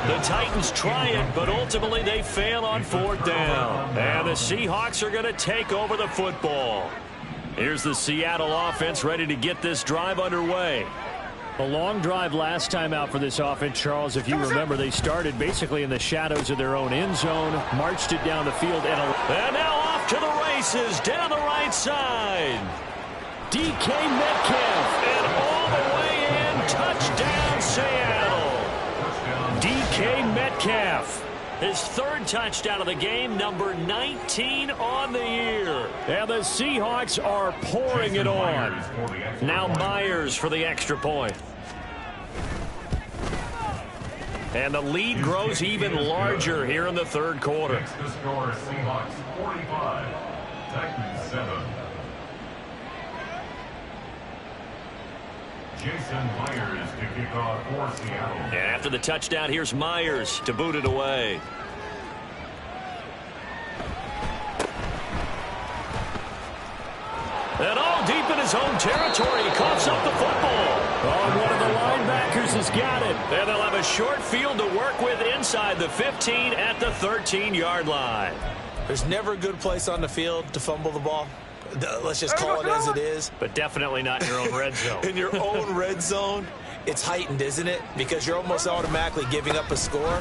The Titans try it, but ultimately they fail on 4th down. And the Seahawks are going to take over the football. Here's the Seattle offense ready to get this drive underway. A long drive last time out for this offense, Charles. If you remember, they started basically in the shadows of their own end zone, marched it down the field, and now off to the races down the right side. DK Metcalf, and all the way in, touchdown Seattle. DK Metcalf. His third touchdown of the game, number 19 on the year. And the Seahawks are pouring it on. Now Myers for the extra point. And the lead grows even larger here in the third quarter. Next to score, Seahawks 45, Titans 7. Jason Myers to kick off for Seattle. And after the touchdown, here's Myers to boot it away. And all deep in his own territory, he coughs up the football. Oh, one of the linebackers has got it. And they'll have a short field to work with inside the 15 at the 13-yard line. There's never a good place on the field to fumble the ball. Let's just call it as it is. But definitely not in your own red zone. In your own red zone, it's heightened, isn't it? Because you're almost automatically giving up a score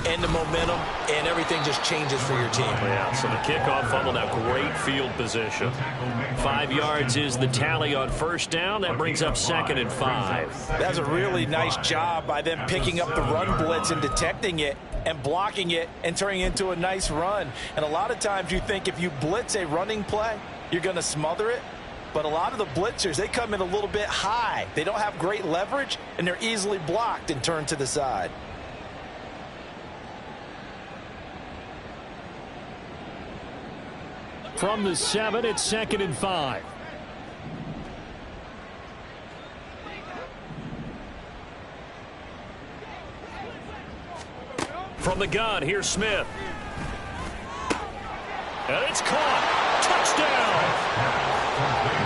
and the momentum, and everything just changes for your team. Yeah, so the kickoff fumble, now great field position. 5 yards is the tally on first down. That brings up 2nd and 5. That's a really nice job by them picking up the run blitz and detecting it and blocking it and turning it into a nice run. And a lot of times you think if you blitz a running play, you're going to smother it. But a lot of the blitzers, they come in a little bit high. They don't have great leverage, and they're easily blocked and turned to the side. From the 7, it's 2nd and 5. From the gun, here's Smith. And it's caught. Touchdown.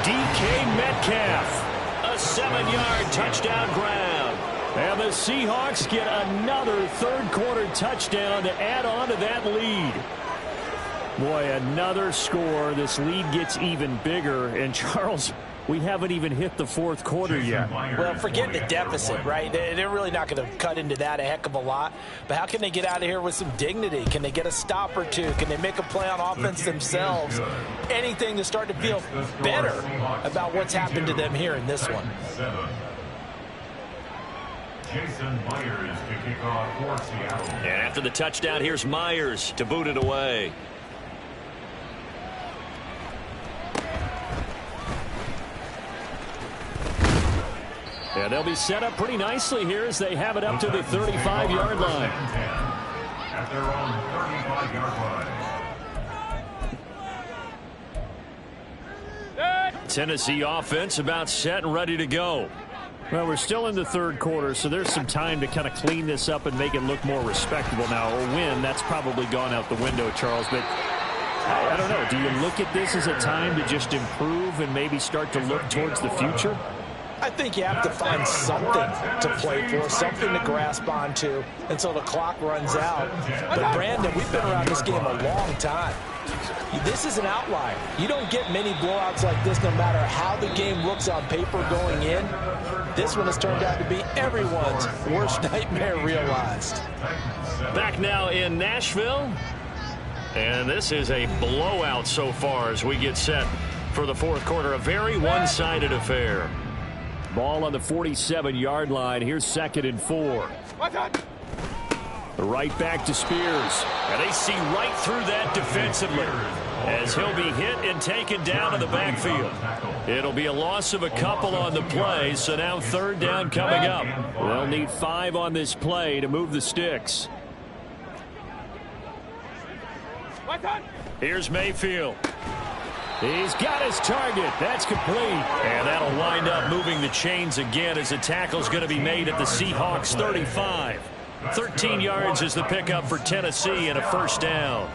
DK Metcalf. A 7-yard touchdown grab. And the Seahawks get another third-quarter touchdown to add on to that lead. Boy, another score. This lead gets even bigger. And, Charles, we haven't even hit the fourth quarter yet. Well, forget the deficit, right? They're really not going to cut into that a heck of a lot. But how can they get out of here with some dignity? Can they get a stop or two? Can they make a play on offense themselves? Anything to start to feel better about what's happened to them here in this one. Jason Myers to kick off for Seattle. And after the touchdown, here's Myers to boot it away. Yeah, they'll be set up pretty nicely here as they have it up to the 35-yard line. At their own 35-yard line. Tennessee offense about set and ready to go. Well, we're still in the third quarter, so there's some time to kind of clean this up and make it look more respectable now. A win, that's probably gone out the window, Charles. But I don't know. Do you look at this as a time to just improve and maybe start to look towards the future? I think you have to find something to play for, something to grasp onto until the clock runs out. But, Brandon, we've been around this game a long time. This is an outlier. You don't get many blowouts like this no matter how the game looks on paper going in. This one has turned out to be everyone's worst nightmare realized. Back now in Nashville. And this is a blowout so far as we get set for the fourth quarter. A very one-sided affair. Ball on the 47-yard line. Here's 2nd and 4. Right back to Spears. And they see right through that defensively as he'll be hit and taken down in the backfield. It'll be a loss of a couple on the play, so now third down coming up. They'll need 5 on this play to move the sticks. Here's Mayfield. He's got his target. That's complete. And that'll wind up moving the chains again as the tackle's going to be made at the Seahawks 35. 13 yards is the pickup for Tennessee and a first down.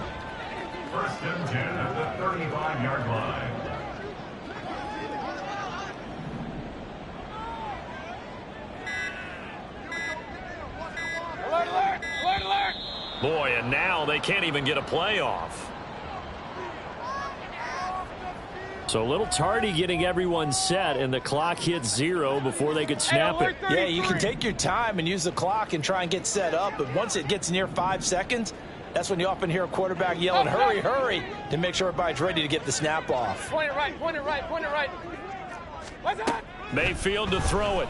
First and 10 at the 35-yard line. Alert! Boy, and now they can't even get a play off. So a little tardy getting everyone set, and the clock hits 0 before they could snap it. Yeah, you can take your time and use the clock and try and get set up, but once it gets near 5 seconds, that's when you often hear a quarterback yelling, hurry, hurry, to make sure everybody's ready to get the snap off. Point it right. What's that? Mayfield to throw it.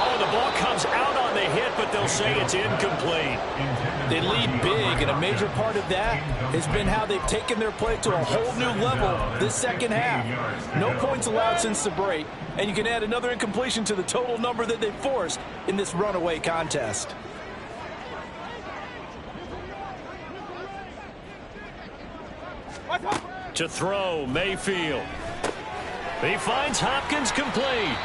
Oh, and the ball comes out on the hit, but they'll say it's incomplete. They lead big, and a major part of that has been how they've taken their play to a whole new level this second half. No points allowed since the break, and you can add another incompletion to the total number that they forced in this runaway contest. To throw, Mayfield. He finds Hopkins complete.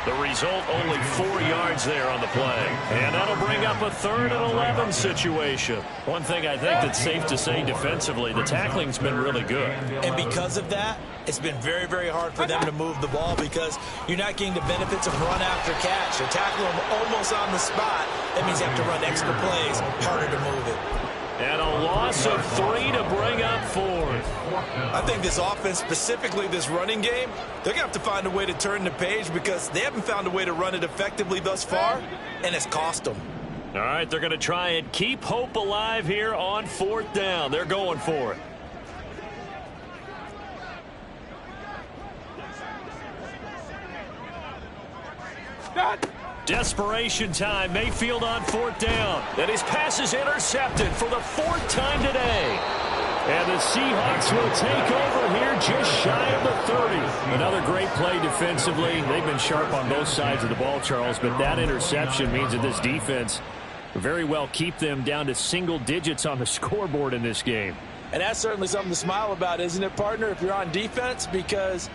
The result, only 4 yards there on the play. And that'll bring up a 3rd and 11 situation. One thing I think that's safe to say defensively, the tackling's been really good. And because of that, it's been very, very hard for them to move the ball because you're not getting the benefits of run after catch. They tackle them almost on the spot. That means you have to run extra plays, harder to move it. And a loss of 3 to bring up 4th. I think this offense, specifically this running game, they're going to have to find a way to turn the page because they haven't found a way to run it effectively thus far, and it's cost them. All right, they're going to try and keep hope alive here on 4th down. They're going for it. Desperation time. Mayfield on 4th down. And his pass is intercepted for the 4th time today. And the Seahawks will take over here just shy of the 30. Another great play defensively. They've been sharp on both sides of the ball, Charles, but that interception means that this defense very well keep them down to single digits on the scoreboard in this game. And that's certainly something to smile about, isn't it, partner, if you're on defense? Because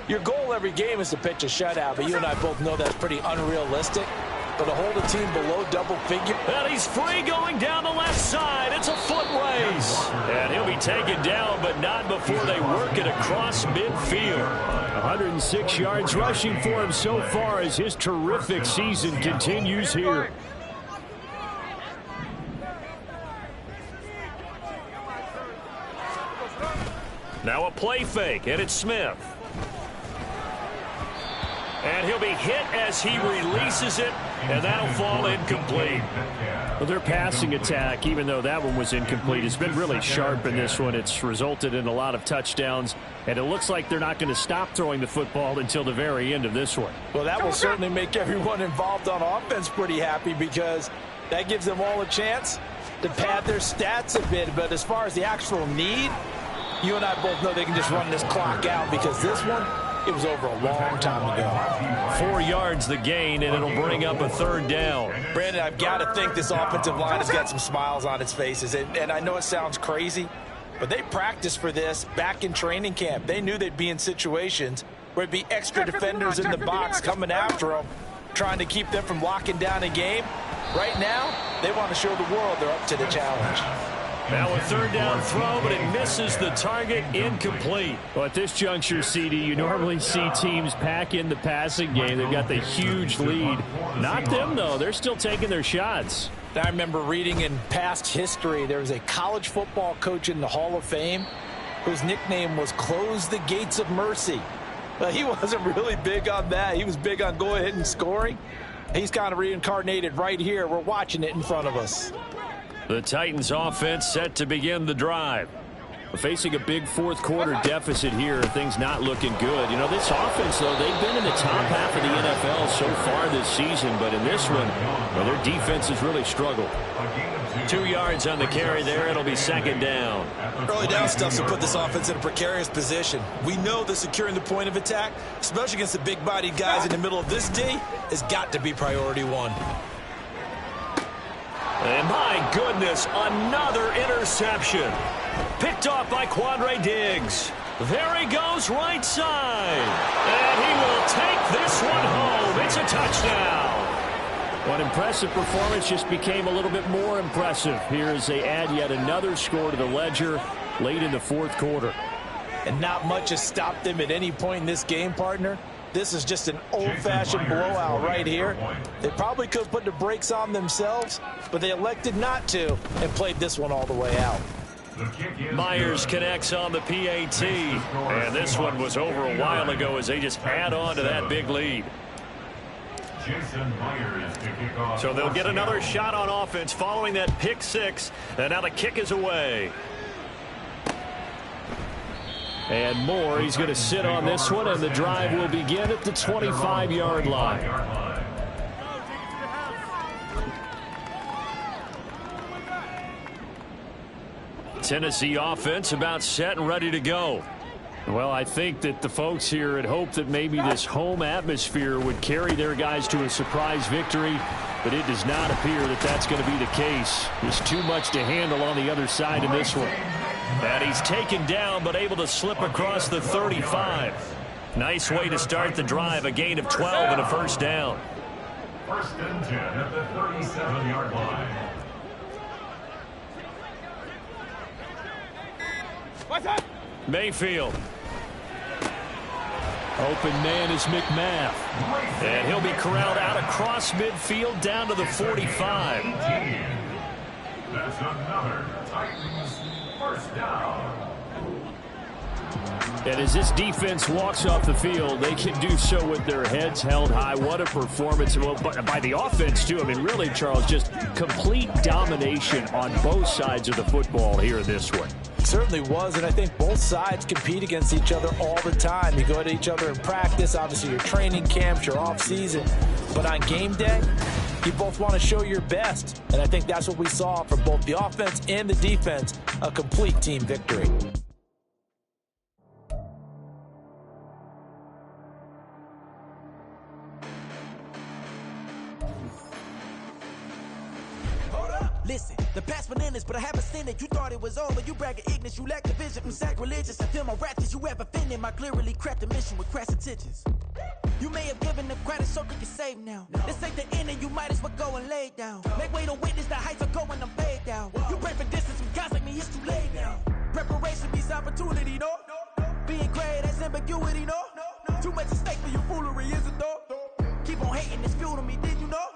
your goal every game is to pitch a shutout, but you and I both know that's pretty unrealistic. But to hold a team below double figure. And he's free going down the left side. It's a foot race. And he'll be taken down, but not before they work it across midfield. 106 yards rushing for him so far as his terrific season continues here. Now a play fake, and it's Smith. And he'll be hit as he releases it, and that'll fall incomplete. Well, their passing attack, even though that one was incomplete, has been really sharp in this one. It's resulted in a lot of touchdowns, and it looks like they're not going to stop throwing the football until the very end of this one. Well, that will certainly make everyone involved on offense pretty happy because that gives them all a chance to pad their stats a bit. But as far as the actual need, you and I both know they can just run this clock out because this one, it was over a long time ago. 4 yards the gain, and it'll bring up a 3rd down. Brandon, I've got to think this offensive line has got some smiles on its faces. And I know it sounds crazy, but they practiced for this back in training camp. They knew they'd be in situations where it'd be extra defenders in the box coming after them, trying to keep them from locking down a game. Right now, they want to show the world they're up to the challenge. Now a 3rd down throw, but it misses the target, incomplete. Well, at this juncture, CD, you normally see teams pack in the passing game. They've got the huge lead. Not them, though. They're still taking their shots. I remember reading in past history, there was a college football coach in the Hall of Fame whose nickname was Close the Gates of Mercy. But he wasn't really big on that. He was big on go ahead and scoring. He's kind of reincarnated right here. We're watching it in front of us. The Titans offense set to begin the drive. Facing a big 4th quarter deficit here, things not looking good. You know, this offense, though, they've been in the top half of the NFL so far this season, but in this one, well, their defense has really struggled. 2 yards on the carry there. It'll be 2nd down. Early down stuff to put this offense in a precarious position. We know that securing the point of attack, especially against the big-bodied guys in the middle of this D, has got to be priority 1. And my goodness, another interception. Picked off by Quandre Diggs. There he goes, right side. And he will take this one home. It's a touchdown. What impressive performance just became a little bit more impressive here as they add yet another score to the ledger late in the 4th quarter. And not much has stopped them at any point in this game, partner. This is just an old-fashioned blowout right here. They probably could have put the brakes on themselves, but they elected not to and played this one all the way out. Myers connects on the PAT, and this one was over a while ago as they just add on to that big lead. So they'll get another shot on offense following that pick 6, and now the kick is away. And Moore, he's going to sit on this one, and the drive will begin at the 25-yard line. Tennessee offense about set and ready to go. Well, I think that the folks here had hoped that maybe this home atmosphere would carry their guys to a surprise victory, but it does not appear that that's going to be the case. There's too much to handle on the other side in this one. And he's taken down but able to slip across the 35. Nice way to start the drive, a gain of 12 and a first down. First and 10 at the 37-yard line. Mayfield. Open man is McMath. And he'll be corralled out across midfield down to the 45. That's another Titans first down. And as this defense walks off the field, they can do so with their heads held high. What a performance. Well, by the offense, too. I mean, really, Charles, just complete domination on both sides of the football here in this one. It certainly was, and I think both sides compete against each other all the time. You go at each other in practice, obviously your training camps, your off-season. But on game day, you both want to show your best. And I think that's what we saw from both the offense and the defense, a complete team victory. Listen, the past bananas, but I haven't seen it. You thought it was over, you bragging ignorance, you lack the vision. I'm sacrilegious, I feel my wrath as you ever offended. My clearly crafted mission with crass intentions. You may have given the credit so you can save now. This ain't the end and you might as well go and lay down. Make way to witness the heights are going, I'm paid down. You pray for distance from guys like me, it's too late now. Preparation means opportunity, no? Being great, that's ambiguity, no? Too much at stake for your foolery, is it though? Keep on hating, it's fuel to me, did you know?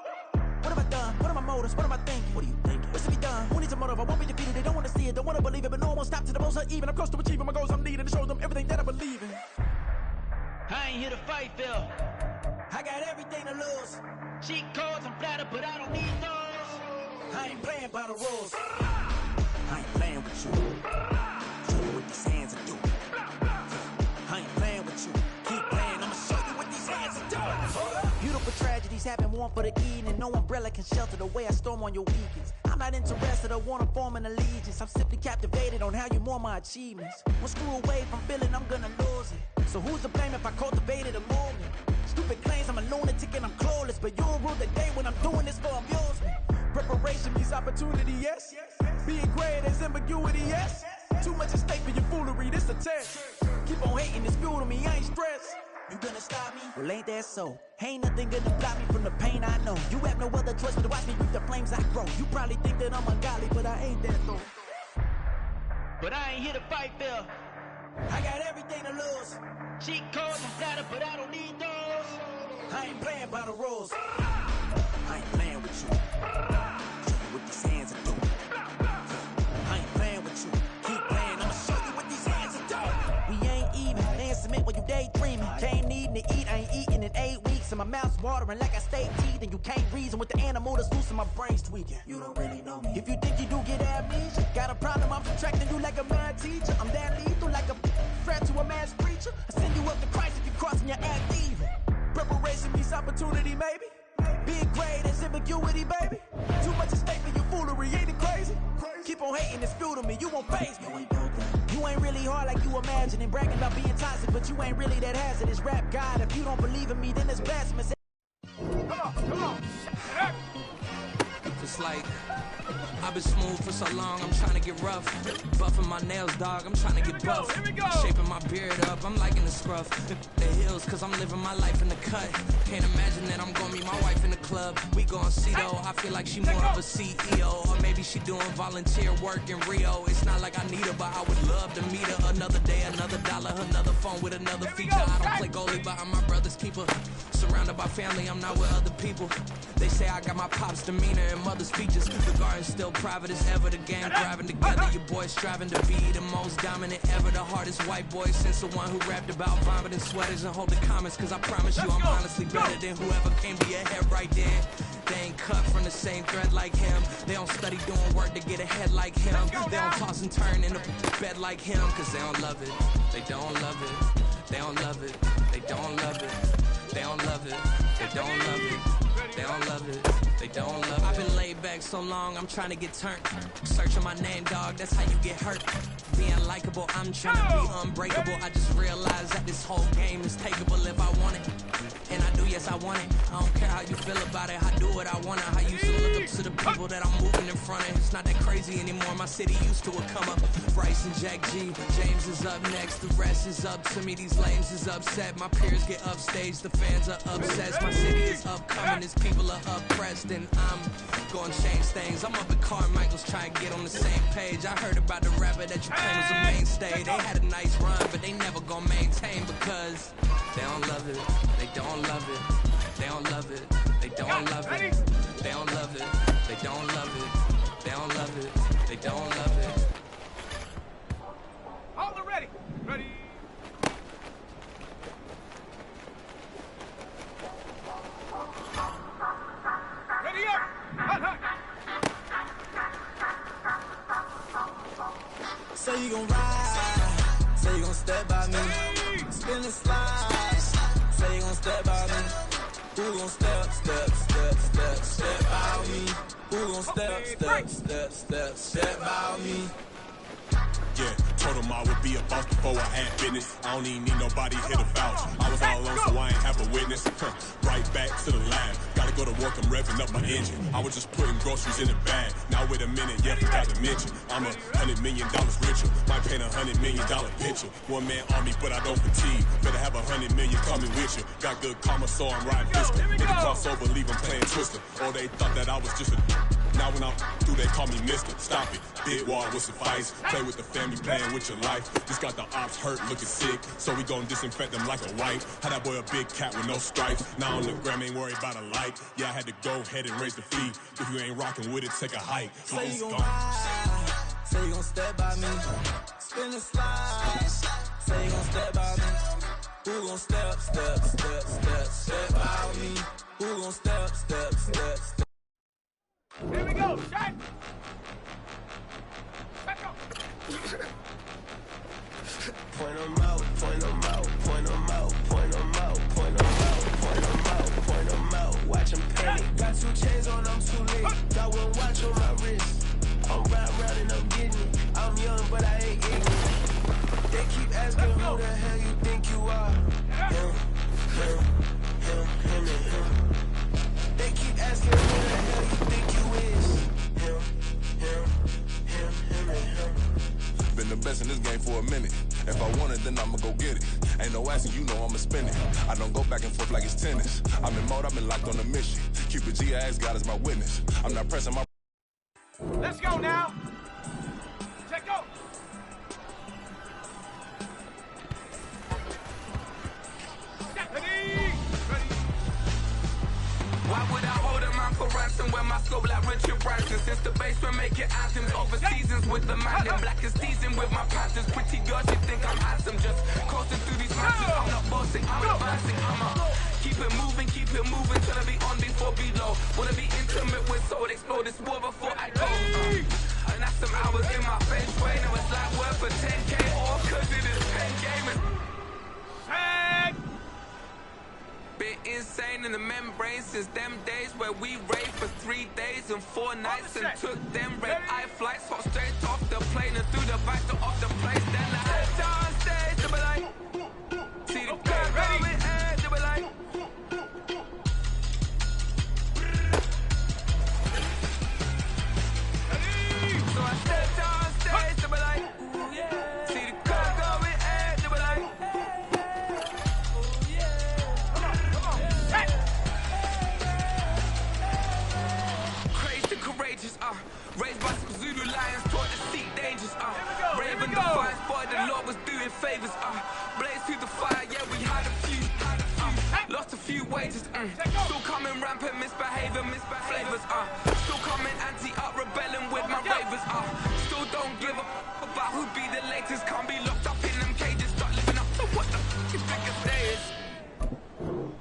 What have I done? What are my motives? What am I thinking? What are you thinking? What's to be done? Who needs a motive? I won't be defeated. They don't want to see it, don't want to believe it, but no one will stop to the most even. I'm close to achieving my goals. I'm needing to show them everything that I believe in. I ain't here to fight, Phil. I got everything to lose. Cheat codes, I'm flattered, but I don't need those. I ain't playing by the rules. I ain't playing with you. Show you what these hands are doing. I ain't playing with you. Keep playing, I'ma show you what these hands are doing. Beautiful tragedies happen, one for the eating, and no umbrella can shelter the way I storm on your weekends. I'm not interested, I wanna form an allegiance. I'm simply captivated on how you mourn my achievements. One screw away from feeling I'm gonna lose it. So who's to blame if I cultivated a movement? Stupid claims I'm a lunatic and I'm clueless, but you'll rule the day when I'm doing this for amusement. Preparation means opportunity, yes. Being great as ambiguity, yes. Too much at stake for your foolery, this a test. Keep on hating, it's fuel to me, I ain't stressed. You gonna stop me? Well, ain't that so? Ain't nothing gonna block me from the pain I know. You have no other choice but to watch me reap the flames I grow. You probably think that I'm ungodly, but I ain't that though. But I ain't here to fight, Phil. I got everything to lose. Cheat codes and flattered, but I don't need those. I ain't playing by the rules. I ain't playing with you. Show you what these hands are doing. I ain't playing with you. Keep playing, I'ma show you what these hands are doing. We ain't even. Laying cement while you daydreaming. Came needing to eat, I ain't eating in 8 weeks. And my mouth's watering like I stay teeth. And you can't reason with the animal that's loose and my brain's tweaking. You don't really know me. If you think you do get amnesia, got a problem, I'm subtracting you like a mad teacher. I'm that lethal like a threat to a mass preacher. I send you up to Christ if you crossing your act even. Preparation means opportunity, maybe. Being great is ambiguity, baby. Too much at stake for your foolery, ain't it crazy? Keep on hating, it's fuel to me, you won't face me. You ain't really hard like you imagining. Bragging about being toxic, but you ain't really that hazardous. Rap God, if you don't believe in me, then it's blasphemy. Come on. It's like I've been smooth for so long, I'm trying to get rough. Buffing my nails, dog, I'm trying to get buff. Shaping my beard up, I'm liking the scruff. The heels, cause I'm living my life in the cut. Can't imagine that I'm gonna meet my wife in the club. We gon' see though, I feel like she more of a CEO. Or maybe she doing volunteer work in Rio. It's not like I need her, but I would love to meet her. Another day, another dollar, another phone with another feature. I don't play goalie, but I'm my brother's keeper. Surrounded by family, I'm not with other people. They say I got my pop's demeanor and mother's features. The garden's still private as ever, the gang driving together. Your boy striving to be the most dominant ever. The hardest white boy since the one who rapped about vomiting sweaters and holding comments. Cause I promise you I'm honestly better than whoever came to your head right there. They ain't cut from the same thread like him. They don't study doing work to get ahead like him. They don't toss and turn in the bed like him. Cause they don't love it, they don't love it. They don't love it, they don't love it. They don't love it, they don't love it. They don't love it, they don't love it. I've been laid back bag so long, I'm trying to get turned. Searching my name, dog, that's how you get hurt. Being likable, I'm trying to be unbreakable. I just realized that this whole game is takeable if I want it. And I do, yes, I want it. I don't care how you feel about it. I do what I want. I used to look up to the people that I'm moving in front of. It's not that crazy anymore. My city used to it come up. Bryce and Jack G. James is up next. The rest is up to me. These lames is upset. My peers get upstaged. The fans are obsessed. My city is upcoming. These people are oppressed. And I'm going to change things. I'm up at Carmichael's trying to get on the same page. I heard about the rapper that you claim was a mainstay. They had a nice run, but they never gonna maintain because they don't love it. They don't love it. They don't love it. They don't love it. They don't love it. They don't love it. They don't love it. They don't love it. All ready. Ready. Ready up. Hot, hot. Say you gon' ride, say you gon' step by me, spin and slide, say you gon' step by me, who gon' step by me, who gon' step by me. Yeah, told him I would be a boss before I had business. I don't even need nobody here to vouch. I was all alone, so I ain't have a witness. Right back to the lab. Gotta go to work, I'm revving up my engine. I was just putting groceries in the bag. Now wait a minute, yeah, forgot to mention. I'm $100 million richer. Might paint $100 million picture. One man army, but I don't fatigue. Better have 100 million coming with you. Got good karma, so I'm riding Fisker. Nigga cross over, leave him playing Twister. Or they thought that I was just a... Now when I'm through, they call me Mister. Stop it. Big wall will suffice. Play with the family, playing with your life. Just got the ops hurt, looking sick. So we gon' disinfect them like a wipe. Had that boy a big cat with no stripes. Now on the gram, ain't worried about a light. Yeah, I had to go ahead and raise the fee. If you ain't rocking with it, take a hike. Say you gon' ride, say you gon' step by me. Spin and slide, say you gon' step by me. Who gon' step by me? Who gon' step? Here we go. Shot. Back up. Point 'em out, point 'em out, point 'em out, point 'em out, point 'em out, point 'em out, point 'em out. Watch 'em panic. Got 2 chains on, I'm too late. Got 1 watch on my wrist. I'm riding round and I'm getting it. I'm young, but I ain't ignorant. They keep asking who the hell you think you are. Him, and him. They keep asking who the hell you think you is. Him, and him. Been the best in this game for a minute. If I want it, then I'ma go get it. Ain't no asking, you know I'ma spend it. I don't go back and forth like it's tennis. I'm in mode, I've been locked on a mission. Keep it G, I ask God as my witness. I'm not pressing my... Let's go now. Check go. Ready. Why would I hold a man for ransom when my scope like Richard Branson? Since the basement making anthems over seasons with the man in black is teasing with my panthers. Pretty girls, you think I'm handsome, just coasting through these matches. I'm not bossing, I'm advancing, keep it moving till I be on before below. Wanna be intimate with soul, explore this war before I go. And that's some hours in my bench way. Now it's like worth for 10K or cause it is 10 gaming. Been insane in the membrane since them days where we raved for 3 days and 4 nights and took them red eye flights, hot straight off the plane and through the back door of the place. Then I head down stage to be like, see the crowd going ahead to be like. So I step down stage to be like, see the crowd going ahead to be like. Courageous, raised by some Zulu lions, taught to seek dangers, Raven defiance, boy, the Lord was doing favors, blaze through the fire, yeah, we had a few, lost a few wages, still coming rampant, misbehaving, flavors, still coming anti-up, rebelling with my ravers, still don't give up about who be the latest, can't be locked up in them cages, start living up to what the f*** you think of days.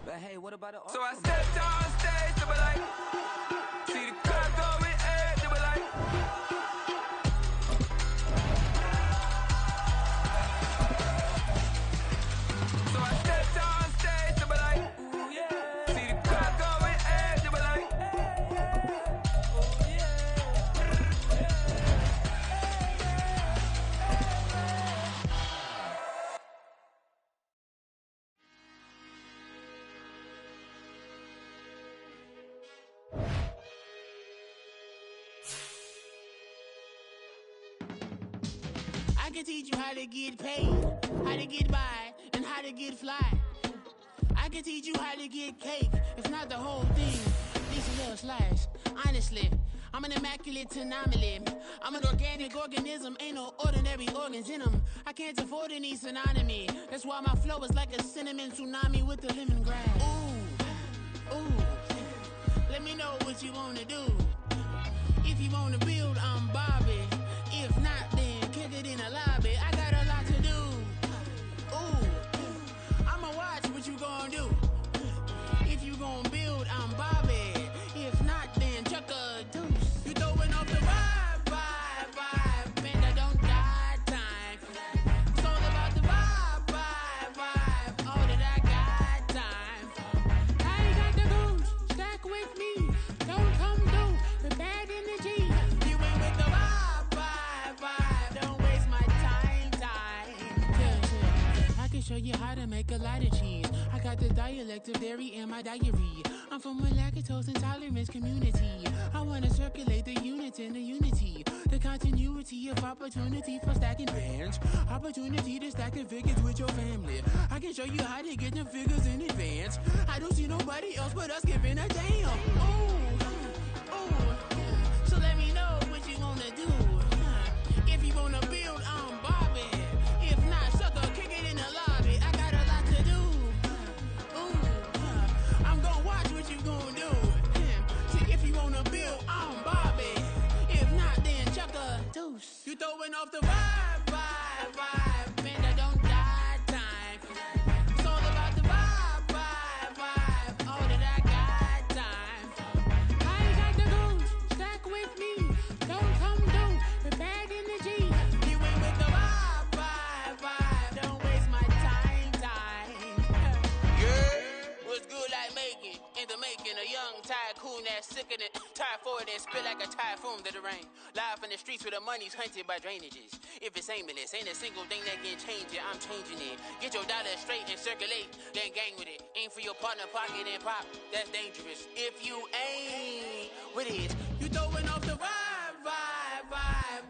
But hey, what about it? So I stepped on stage to be like, see the crowd going ahead, they were like. So I stepped on stage, they were like. See the crowd going ahead, they were like. can teach you how to get paid, how to get by, and how to get fly. I can teach you how to get cake, if not the whole thing, just a little slice. Honestly, I'm an immaculate anomaly. I'm an organic organism, ain't no ordinary organs in them. I can't afford any synonymy. That's why my flow is like a cinnamon tsunami with the lemongrass. Ooh, ooh, let me know what you wanna do. If you wanna build, I'm Bobby. If not, then kick it in the lobby. I got a lot to do. Ooh, I'ma watch what you gonna do. If you gonna build, I'm Bobby. If not, then chuck a deuce. You throwing off the vibe, man, I don't got time. It's all about the vibe, all that I got time. I ain't got the goose, stack with me. Don't come through the bad energy. You ain't with the vibe, don't waste my time. Yeah. I can show you how to make a lot of cheese. I got the dialect of dairy in my diary. I'm from a lactose intolerance community. I wanna circulate the unity and the unity, the continuity of opportunity for stacking bands, opportunity to stack the figures with your family. I can show you how to get the figures in advance. I don't see nobody else but us giving a damn. Ooh, so let me know what you wanna do. If you wanna build, I'm Bobby. If not, sucker, kick it in the lobby. I got a lot to do. I'm gonna watch what you gonna do. See, if you wanna build, I'm Bobby. If not, then chuck a deuce. You throwing off the vibe, man, I don't got time. It's all about the vibe, all that I got time. I ain't got the goose, stack with me. Don't come through the bad energy. You ain't with the vibe, don't waste my time. Yeah, what's good like making? In the making, a young tycoon that's sick of it. Tie forward and spit like a typhoon to the rain. Live in the streets where the money's hunted by drainages. If it's aimless, ain't a single thing that can change it. I'm changing it. Get your dollar straight and circulate, then gang with it. Aim for your partner, pocket and pop. That's dangerous. If you ain't with it, you throwing off the vibe,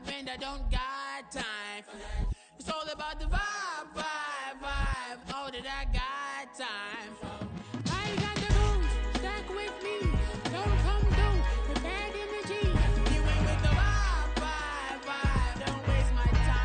man, I don't got time for that. It's all about the vibe, all that I got time for. I ain't got the goose, stack with me. Don't come through the bad energy. You ain't with the vibe, don't waste my time.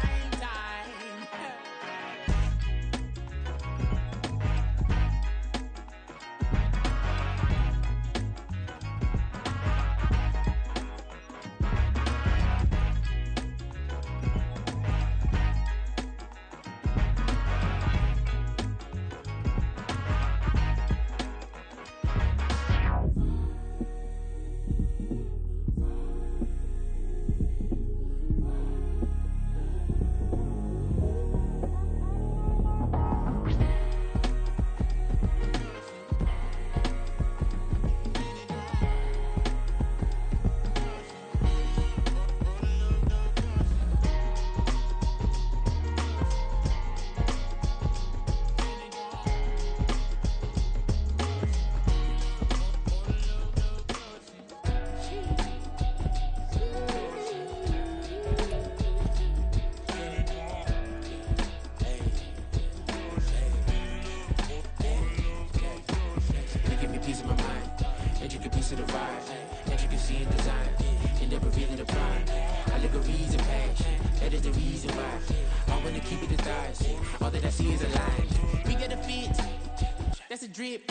That's a drip.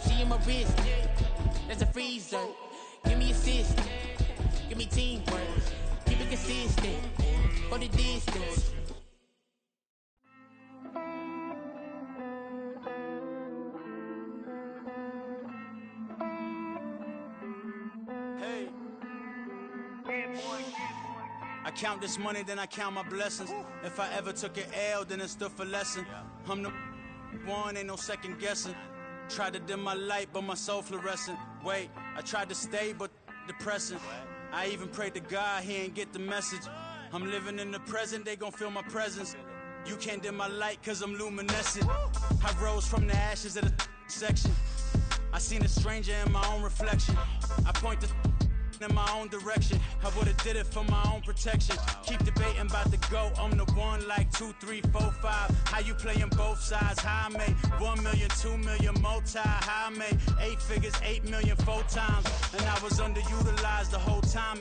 She in my wrist. That's a freezer. Give me assist. Give me teamwork. Keep it consistent. For the distance. Hey. I count this money, then I count my blessings. If I ever took an L, then it stood for lesson. I'm the one, ain't no second guessing. Tried to dim my light, but my soul fluorescent. Wait, I tried to stay, but depressing. I even prayed to God, he ain't get the message. I'm living in the present, they gon' feel my presence. You can't dim my light, cause I'm luminescent. I rose from the ashes of the section. I seen a stranger in my own reflection. I point the in my own direction. I would've did it for my own protection. Keep debating about the GOAT. I'm the one like 2, 3, 4, 5. How you playing both sides? How I made 1 million, 2 million, multi. How I made 8 figures, 8 million, 4 times. And I was underutilized the whole time.